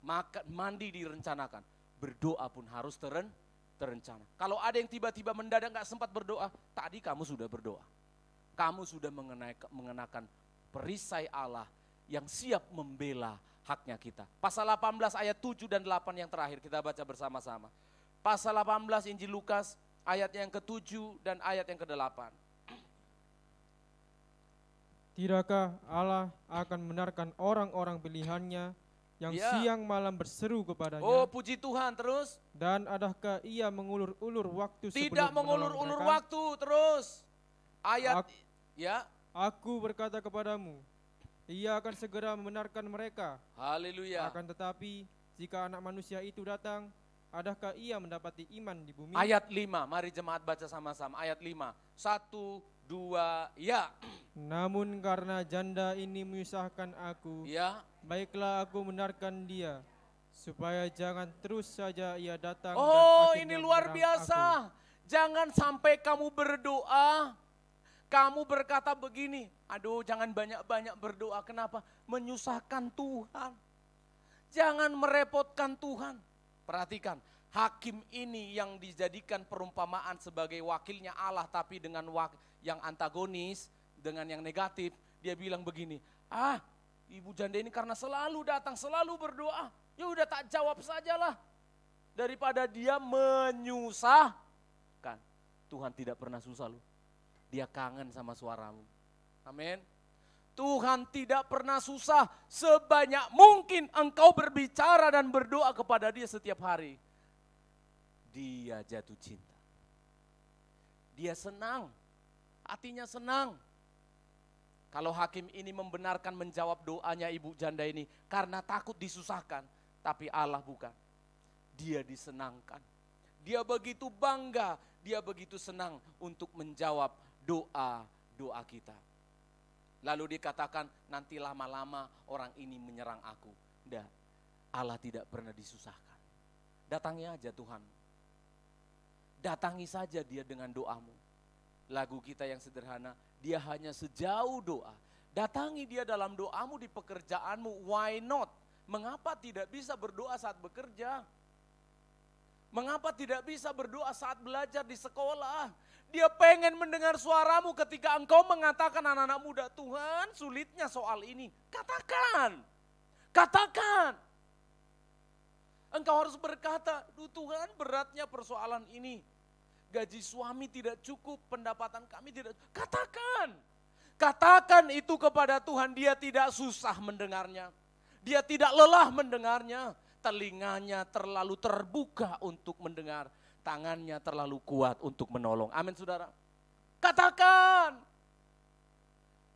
Speaker 7: makan, mandi direncanakan, berdoa pun harus terencana. Kalau ada yang tiba-tiba mendadak gak sempat berdoa, tadi kamu sudah berdoa. Kamu sudah mengenakan perisai Allah yang siap membela haknya kita. Pasal 18 ayat 7 dan 8 yang terakhir kita baca bersama-sama. Pasal 18 Injil Lukas ayat yang ke-7 dan ayat yang ke-8.
Speaker 8: Tidakkah Allah akan membenarkan orang-orang pilihannya yang siang malam berseru kepadanya?
Speaker 7: Oh, puji Tuhan, terus.
Speaker 8: Dan adakah ia mengulur-ulur waktu
Speaker 7: tidak mengulur-ulur waktu, terus. Ayat,
Speaker 8: Aku berkata kepadamu, ia akan segera membenarkan mereka.
Speaker 7: Haleluya.
Speaker 8: Akan tetapi, jika anak manusia itu datang, adakah ia mendapati iman di bumi?
Speaker 7: Ayat 5, mari jemaat baca sama-sama. Ayat 5, 1, 2, ya.
Speaker 8: Namun karena janda ini menyusahkan aku, baiklah aku benarkan dia, supaya jangan terus saja ia datang.
Speaker 7: Oh, ini luar biasa. Jangan sampai kamu berdoa, kamu berkata begini, aduh jangan banyak-banyak berdoa. Kenapa? Menyusahkan Tuhan. Jangan merepotkan Tuhan. Perhatikan, hakim ini yang dijadikan perumpamaan sebagai wakilnya Allah, tapi dengan yang antagonis, dengan yang negatif, dia bilang begini, ibu janda ini karena selalu datang, selalu berdoa, ya udah tak jawab sajalah. Daripada dia menyusahkan. Tuhan tidak pernah susah loh. Dia kangen sama suaramu. Amin. Tuhan tidak pernah susah. Sebanyak mungkin engkau berbicara dan berdoa kepada dia setiap hari. Dia jatuh cinta. Dia senang. Hatinya senang. Kalau hakim ini membenarkan menjawab doanya ibu janda ini karena takut disusahkan. Tapi Allah bukan. Dia disenangkan. Dia begitu bangga, dia begitu senang untuk menjawab doa kita. Lalu dikatakan nanti lama-lama orang ini menyerang aku. Tidak, Allah tidak pernah disusahkan. Datangi aja Tuhan. Datangi saja dia dengan doamu. Lagu kita yang sederhana, dia hanya sejauh doa. Datangi dia dalam doamu di pekerjaanmu, why not? Mengapa tidak bisa berdoa saat bekerja? Mengapa tidak bisa berdoa saat belajar di sekolah? Dia pengen mendengar suaramu ketika engkau mengatakan anak-anak muda, Tuhan sulitnya soal ini. Katakan, katakan. Engkau harus berkata, Tuhan beratnya persoalan ini. Gaji suami tidak cukup, pendapatan kami tidak cukup. Katakan. Katakan itu kepada Tuhan, dia tidak susah mendengarnya. Dia tidak lelah mendengarnya. Telinganya terlalu terbuka untuk mendengar. Tangannya terlalu kuat untuk menolong. Amin saudara. Katakan.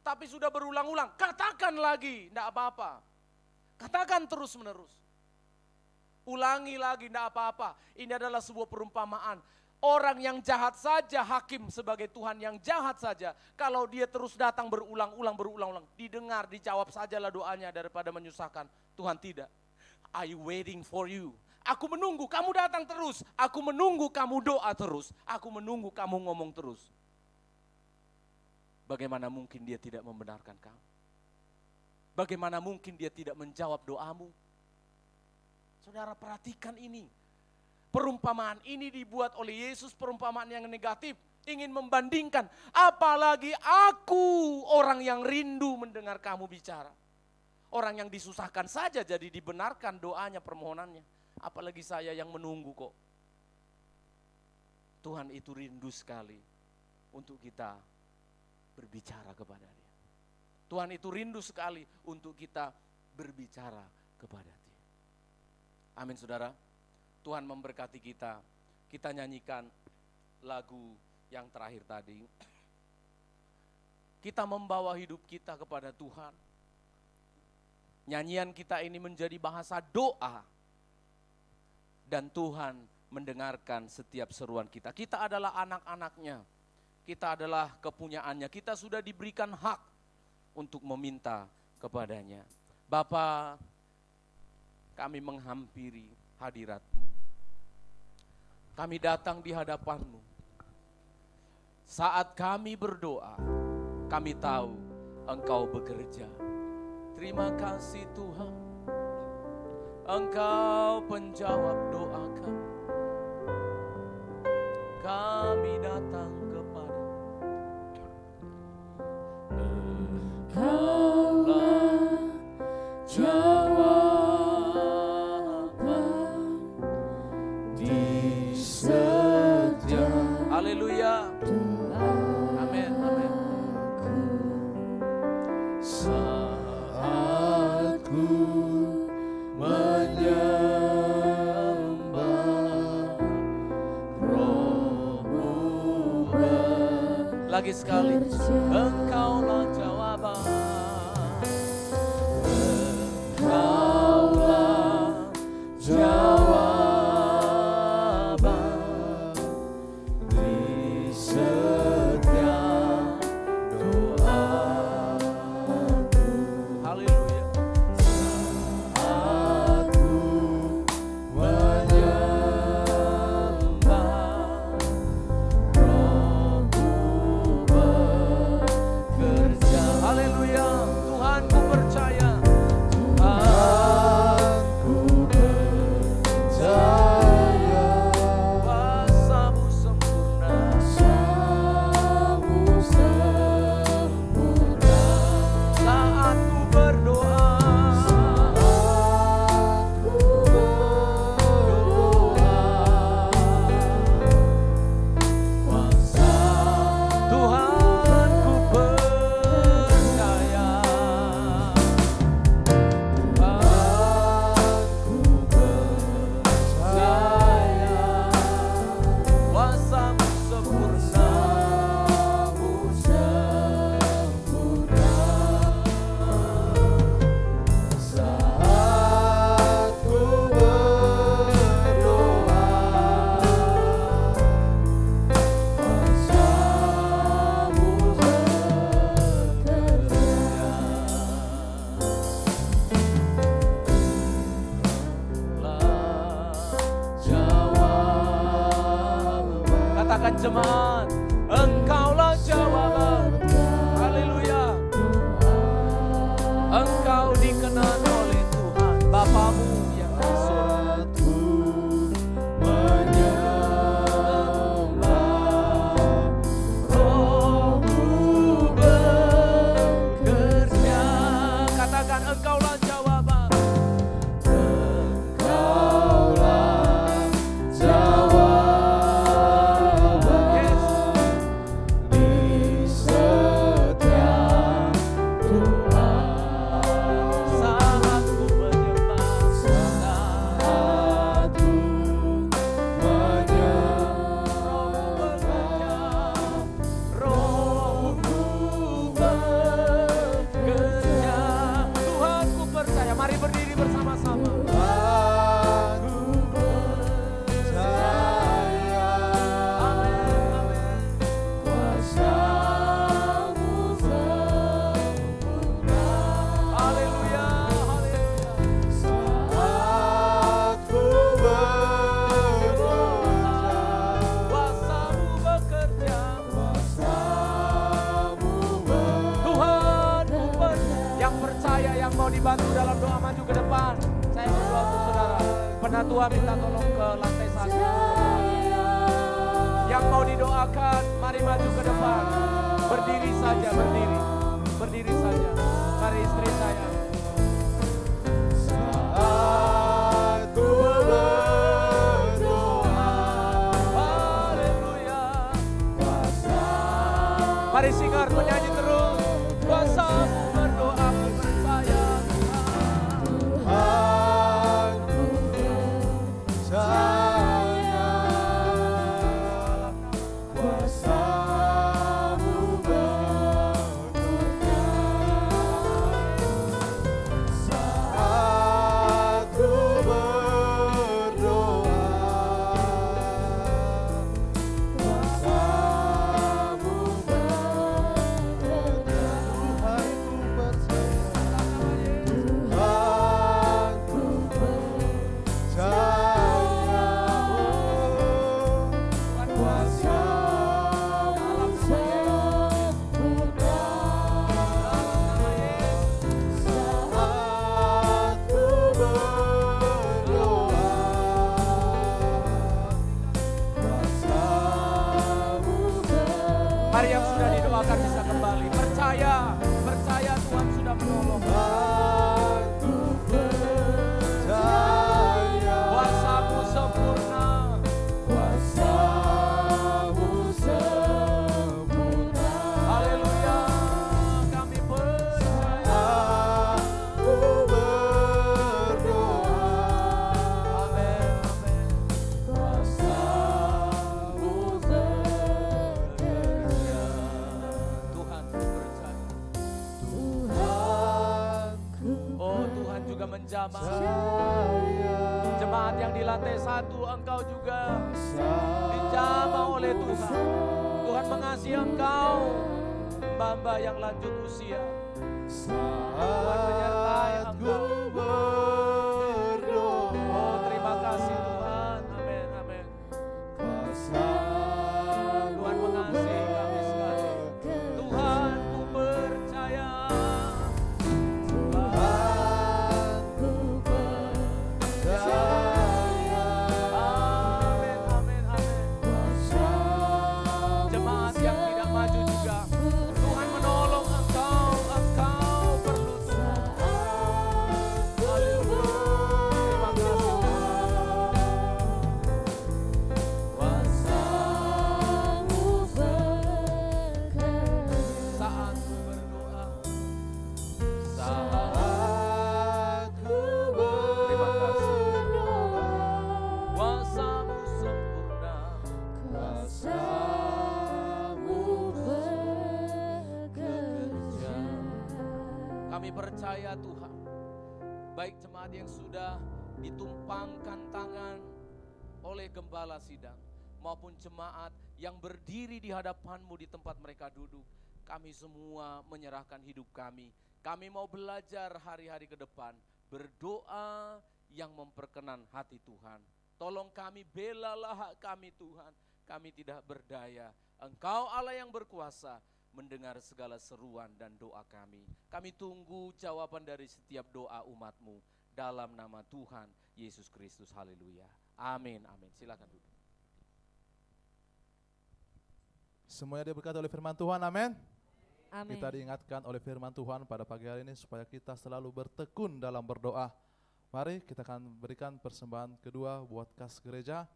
Speaker 7: Tapi sudah berulang-ulang, katakan lagi, tidak apa-apa. Katakan terus menerus. Ulangi lagi, tidak apa-apa. Ini adalah sebuah perumpamaan. Orang yang jahat saja, hakim sebagai Tuhan yang jahat saja. Kalau dia terus datang berulang-ulang, didengar, dijawab sajalah doanya daripada menyusahkan. Tuhan tidak. I waiting for you. Aku menunggu kamu datang terus. Aku menunggu kamu doa terus. Aku menunggu kamu ngomong terus. Bagaimana mungkin dia tidak membenarkan kamu? Bagaimana mungkin dia tidak menjawab doamu? Saudara, perhatikan ini. Perumpamaan ini dibuat oleh Yesus, perumpamaan yang negatif. Ingin membandingkan, apalagi aku orang yang rindu mendengar kamu bicara. Orang yang disusahkan saja jadi dibenarkan doanya, permohonannya. Apalagi saya yang menunggu kok. Tuhan itu rindu sekali untuk kita berbicara kepada Dia. Tuhan itu rindu sekali untuk kita berbicara kepada Dia. Amin, saudara. Tuhan memberkati kita. Kita nyanyikan lagu yang terakhir tadi. Kita membawa hidup kita kepada Tuhan. Nyanyian kita ini menjadi bahasa doa. Dan Tuhan mendengarkan setiap seruan kita. Kita adalah anak-anaknya. Kita adalah kepunyaannya. Kita sudah diberikan hak untuk meminta kepadanya. Bapa, kami menghampiri hadirat-Mu. Kami datang di hadapan-Mu. Saat kami berdoa, kami tahu Engkau bekerja. Terima kasih Tuhan. Engkau penjawab doa kami. Kami datang kepada
Speaker 4: Engkaulah jawaban di setiap
Speaker 7: Haleluya. Amin, amin.
Speaker 4: saat ku menyembah, Roh-Mu
Speaker 7: Lagi sekali. Engkaulah jawaban.
Speaker 4: Engkaulah jawaban di setiap doaku.
Speaker 7: Haleluya.
Speaker 4: Saat ku menyembah, Roh-Mu bekerja.
Speaker 7: Haleluya. Tuhan, ku percaya.
Speaker 4: Aku percaya
Speaker 7: Kuasa-Mu sempurna.
Speaker 4: kuasa-Mu sempurna.
Speaker 7: Saat ku berdoa.
Speaker 4: Aku berdoa, kuasa
Speaker 7: Tuhan, ku percaya.
Speaker 4: aku percaya
Speaker 7: Kuasa-Mu sempurna.
Speaker 4: kuasa-Mu sempurna. Saat ku berdoa, kuasa-Mu bekerja.
Speaker 7: Katakan jemaat, Engkaulah jawaban. Haleluya. Engkau dikenal oleh Tuhan, Bapamu yang di surga.
Speaker 4: Aku menyembah, Roh-Mu bekerja.
Speaker 7: Katakan Engkaulah jawaban.
Speaker 4: Engkaulah jawaban
Speaker 7: Yes. Penatua minta tolong ke lantai 1. Yang mau didoakan, mari maju ke depan. Berdiri saja, berdiri. Berdiri saja. Mari istri saya.
Speaker 4: Saat ku berdoa,
Speaker 7: Haleluya. Mari singar menyanyi terus. Kuasamu berdoa, ku percaya
Speaker 4: Tuhan ku percaya, kuasa-Mu bekerja. Saat ku berdoa, kuasa-Mu bekerja. Tuhan ku percaya, Tuhan ku percaya, kuasa-Mu sempurna. Saat ku berdoa, kuasa-Mu bekerja.
Speaker 7: Mari yang sudah didoakan bisa kembali. Percaya, percaya Tuhan sudah menolong.
Speaker 4: Aku percaya,
Speaker 7: Kuasa-Mu sempurna.
Speaker 4: kuasa-Mu sempurna.
Speaker 7: Haleluya. Kami percaya.
Speaker 4: Aku berdoa,
Speaker 7: Amin. Amin.
Speaker 4: kuasa-Mu bekerja.
Speaker 7: Tuhan percaya.
Speaker 4: Tuhan ku
Speaker 7: Oh, Tuhan juga menjamah.
Speaker 4: percaya,
Speaker 7: Jemaat yang di lantai 1, engkau juga
Speaker 4: kuasa-Mu
Speaker 7: dijamah oleh Tuhan. Tuhan mengasihi engkau, hamba yang lanjut usia. Tuhan menyertai
Speaker 4: saat ku
Speaker 7: engkau.
Speaker 4: berdoa.
Speaker 7: Oh, terima kasih Tuhan. Amin, amin. Tuhan mengasihi kami sekali. Tuhan, ku percaya. Amin, amin, amin. Jemaat yang tidak maju juga, Tuhan menolong engkau, engkau perlu Tuhan. Haleluya. Terima kasih saat ku berdoa. Saat terima kasih. Kuasa-Mu sempurna. Kami percaya Tuhan, baik jemaat yang sudah ditumpangkan tangan oleh gembala sidang, maupun jemaat yang berdiri di hadapan-Mu di tempat mereka duduk, kami semua menyerahkan hidup kami. Kami mau belajar hari-hari ke depan, berdoa yang memperkenan hati Tuhan. Tolong kami, belalah hak kami Tuhan, kami tidak berdaya. Engkau Allah yang berkuasa, mendengar segala seruan dan doa kami. Kami tunggu jawaban dari setiap doa umat-Mu dalam nama Tuhan Yesus Kristus. Haleluya. Amin, amin. Silakan duduk.
Speaker 1: Semuanya diberkati oleh firman Tuhan, amin.
Speaker 6: Amin.
Speaker 1: Kita diingatkan oleh firman Tuhan pada pagi hari ini supaya kita selalu bertekun dalam berdoa. Mari kita akan berikan persembahan kedua buat kas gereja.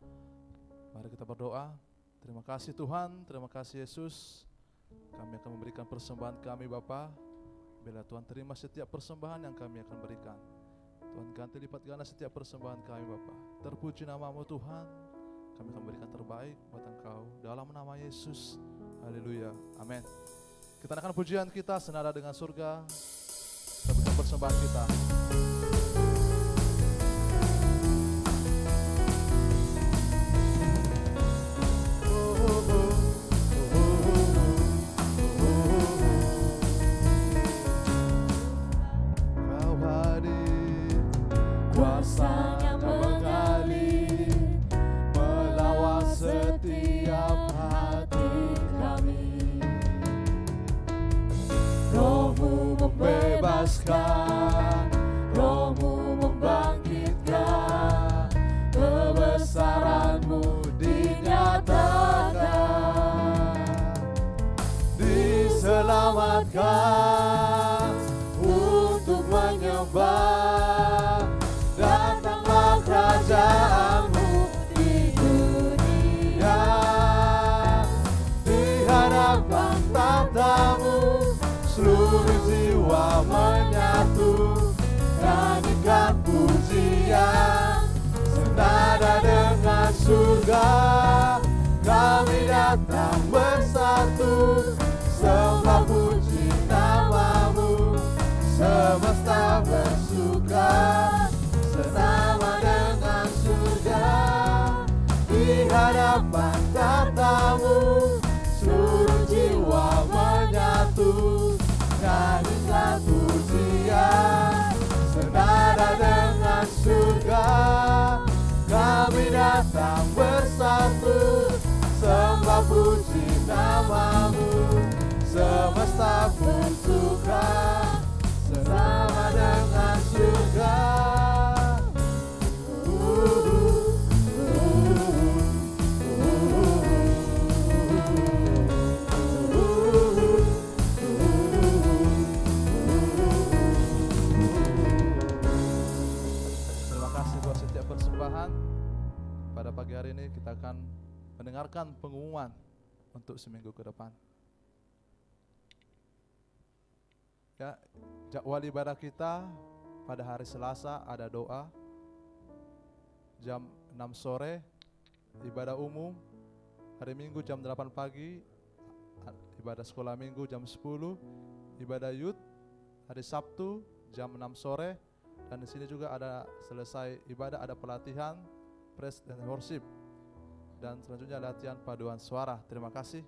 Speaker 1: Mari kita berdoa. Terima kasih Tuhan, terima kasih Yesus. Kami akan memberikan persembahan kami Bapa. Bila Tuhan terima setiap persembahan yang kami akan berikan. Tuhan ganti lipat ganda setiap persembahan kami Bapa. Terpuji nama-Mu Tuhan. Kami akan berikan terbaik buat Engkau dalam nama Yesus. Haleluya. Amin. Kita naikkan pujian kita senada dengan surga. Kita berikan persembahan kita. Kau hadir, kuasanya mengalir, melawat setiap hati kami. Roh-Mu membebaskan, Roh-Mu membangkitkan,
Speaker 4: surga, kami datang bersatu, sembah puji namamu, semesta bersuka, senama dengan surga, di hadapan tatamu, seluruh jiwa menyatu, nyanyikan pujian, senada dengan surga, kami datang bersatu, sembah puji namamu, semesta bersuka, senama dengan surga.
Speaker 1: Terima kasih buat setiap persembahan. Pada pagi hari ini kita akan mendengarkan pengumuman untuk seminggu ke depan. Ya, jadwal ibadah kita pada hari Selasa ada doa jam 6 sore, ibadah umum. Hari Minggu jam 8 pagi, ibadah sekolah minggu jam 10, ibadah youth hari Sabtu jam 6 sore, dan di sini juga ada selesai ibadah ada pelatihan praise dan worship, dan selanjutnya latihan paduan suara. Terima kasih.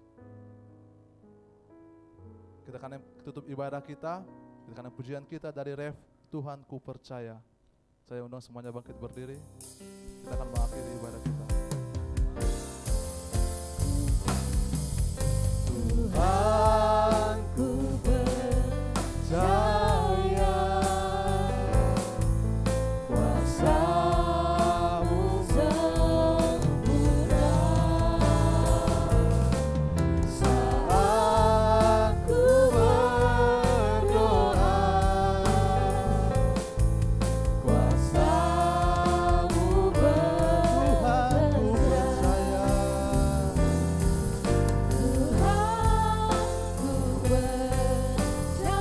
Speaker 1: Kita akan tutup ibadah kita dengan pujian kita dari Ref Tuhan ku percaya. Saya undang semuanya bangkit berdiri. Kita akan mengakhiri ibadah kita.
Speaker 4: Tuhan ku percaya, kuasa-Mu sempurna, saat ku berdoa, kuasa-Mu bekerja.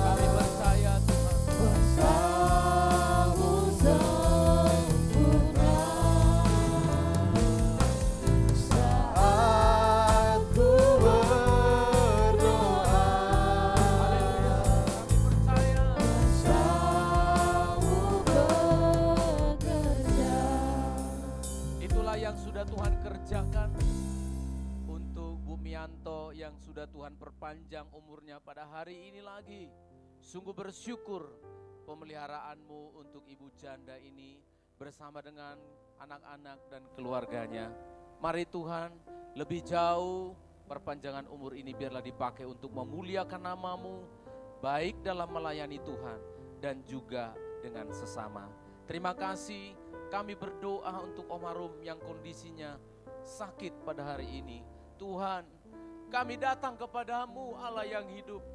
Speaker 7: Kami percaya Tuhan.
Speaker 4: Kuasa-Mu sempurna, saat ku berdoa, kuasa-Mu bekerja.
Speaker 7: Itulah yang sudah Tuhan kerjakan untuk Bumianto yang sudah Tuhan perpanjang umurnya pada hari ini lagi. Sungguh bersyukur pemeliharaanmu untuk ibu janda ini bersama dengan anak-anak dan keluarganya. Mari Tuhan, lebih jauh perpanjangan umur ini biarlah dipakai untuk memuliakan namamu, baik dalam melayani Tuhan dan juga dengan sesama. Terima kasih, kami berdoa untuk Om Harum yang kondisinya sakit pada hari ini. Tuhan, kami datang kepadamu Allah yang hidup,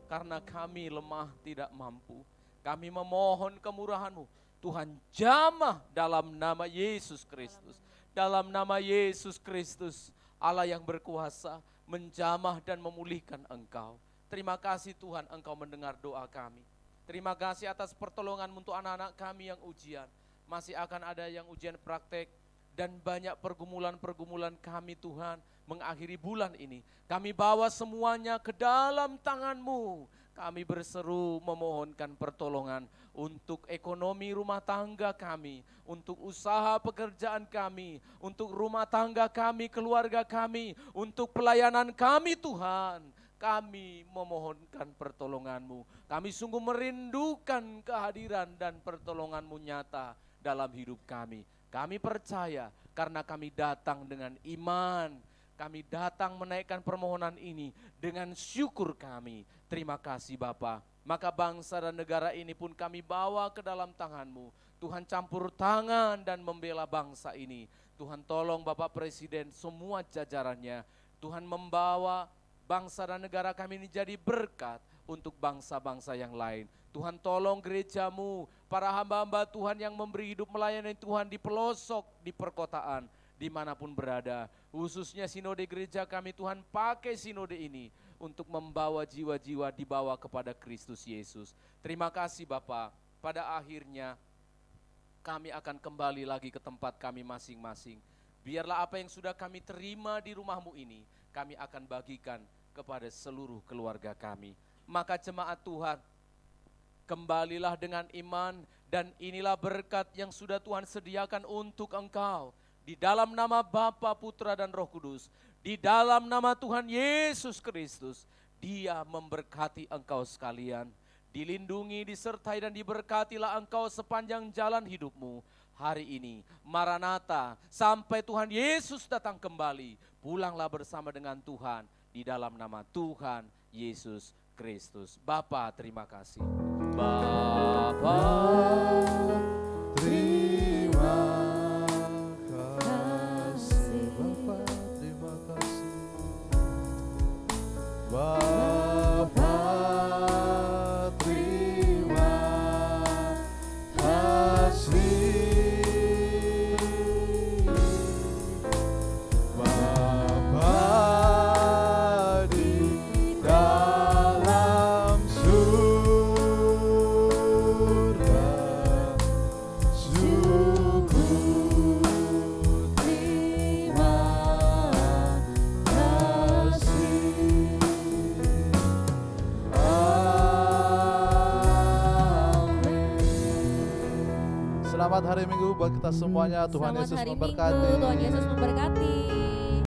Speaker 7: karena kami lemah tidak mampu. Kami memohon kemurahan-Mu, Tuhan jamah dalam nama Yesus Kristus. Dalam nama Yesus Kristus, Allah yang berkuasa menjamah dan memulihkan Engkau. Terima kasih Tuhan, Engkau mendengar doa kami. Terima kasih atas pertolongan-Mu untuk anak-anak kami yang ujian. Masih akan ada yang ujian praktek dan banyak pergumulan-pergumulan kami Tuhan mengakhiri bulan ini. Kami bawa semuanya ke dalam tangan-Mu. Kami berseru memohonkan pertolongan untuk ekonomi rumah tangga kami, untuk usaha pekerjaan kami, untuk rumah tangga kami, keluarga kami, untuk pelayanan kami Tuhan. Kami memohonkan pertolongan-Mu. Kami sungguh merindukan kehadiran dan pertolongan-Mu nyata dalam hidup kami. Kami percaya karena kami datang dengan iman. Kami datang menaikkan permohonan ini dengan syukur kami. Terima kasih Bapa. Maka bangsa dan negara ini pun kami bawa ke dalam tangan-Mu. Tuhan campur tangan dan membela bangsa ini. Tuhan tolong Bapak Presiden semua jajarannya. Tuhan membawa bangsa dan negara kami ini jadi berkat untuk bangsa-bangsa yang lain. Tuhan tolong gereja-Mu, para hamba-hamba Tuhan yang memberi hidup melayani Tuhan di pelosok, di perkotaan, dimanapun berada. Khususnya sinode gereja kami Tuhan, pakai sinode ini untuk membawa jiwa-jiwa dibawa kepada Kristus Yesus. Terima kasih Bapa. Pada akhirnya kami akan kembali lagi ke tempat kami masing-masing. Biarlah apa yang sudah kami terima di rumah-Mu ini, kami akan bagikan kepada seluruh keluarga kami. Maka jemaat Tuhan, kembalilah dengan iman, dan inilah berkat yang sudah Tuhan sediakan untuk engkau. Di dalam nama Bapa, Putra, dan Roh Kudus, di dalam nama Tuhan Yesus Kristus, Dia memberkati engkau sekalian. Dilindungi, disertai, dan diberkatilah engkau sepanjang jalan hidupmu. Hari ini, Maranatha, sampai Tuhan Yesus datang kembali. Pulanglah bersama dengan Tuhan di dalam nama Tuhan Yesus Kristus. Bapa, terima kasih. Bapa,
Speaker 1: terima kasih. Bapa, terima kasih. Bapa, terima kasih. Bapa di dalam surga, syukur terima kasih. Amin. Selamat hari Minggu buat kita semuanya. Tuhan
Speaker 9: Selamat
Speaker 1: Yesus
Speaker 9: hari
Speaker 1: memberkati.
Speaker 9: Minggu, Tuhan Yesus memberkati.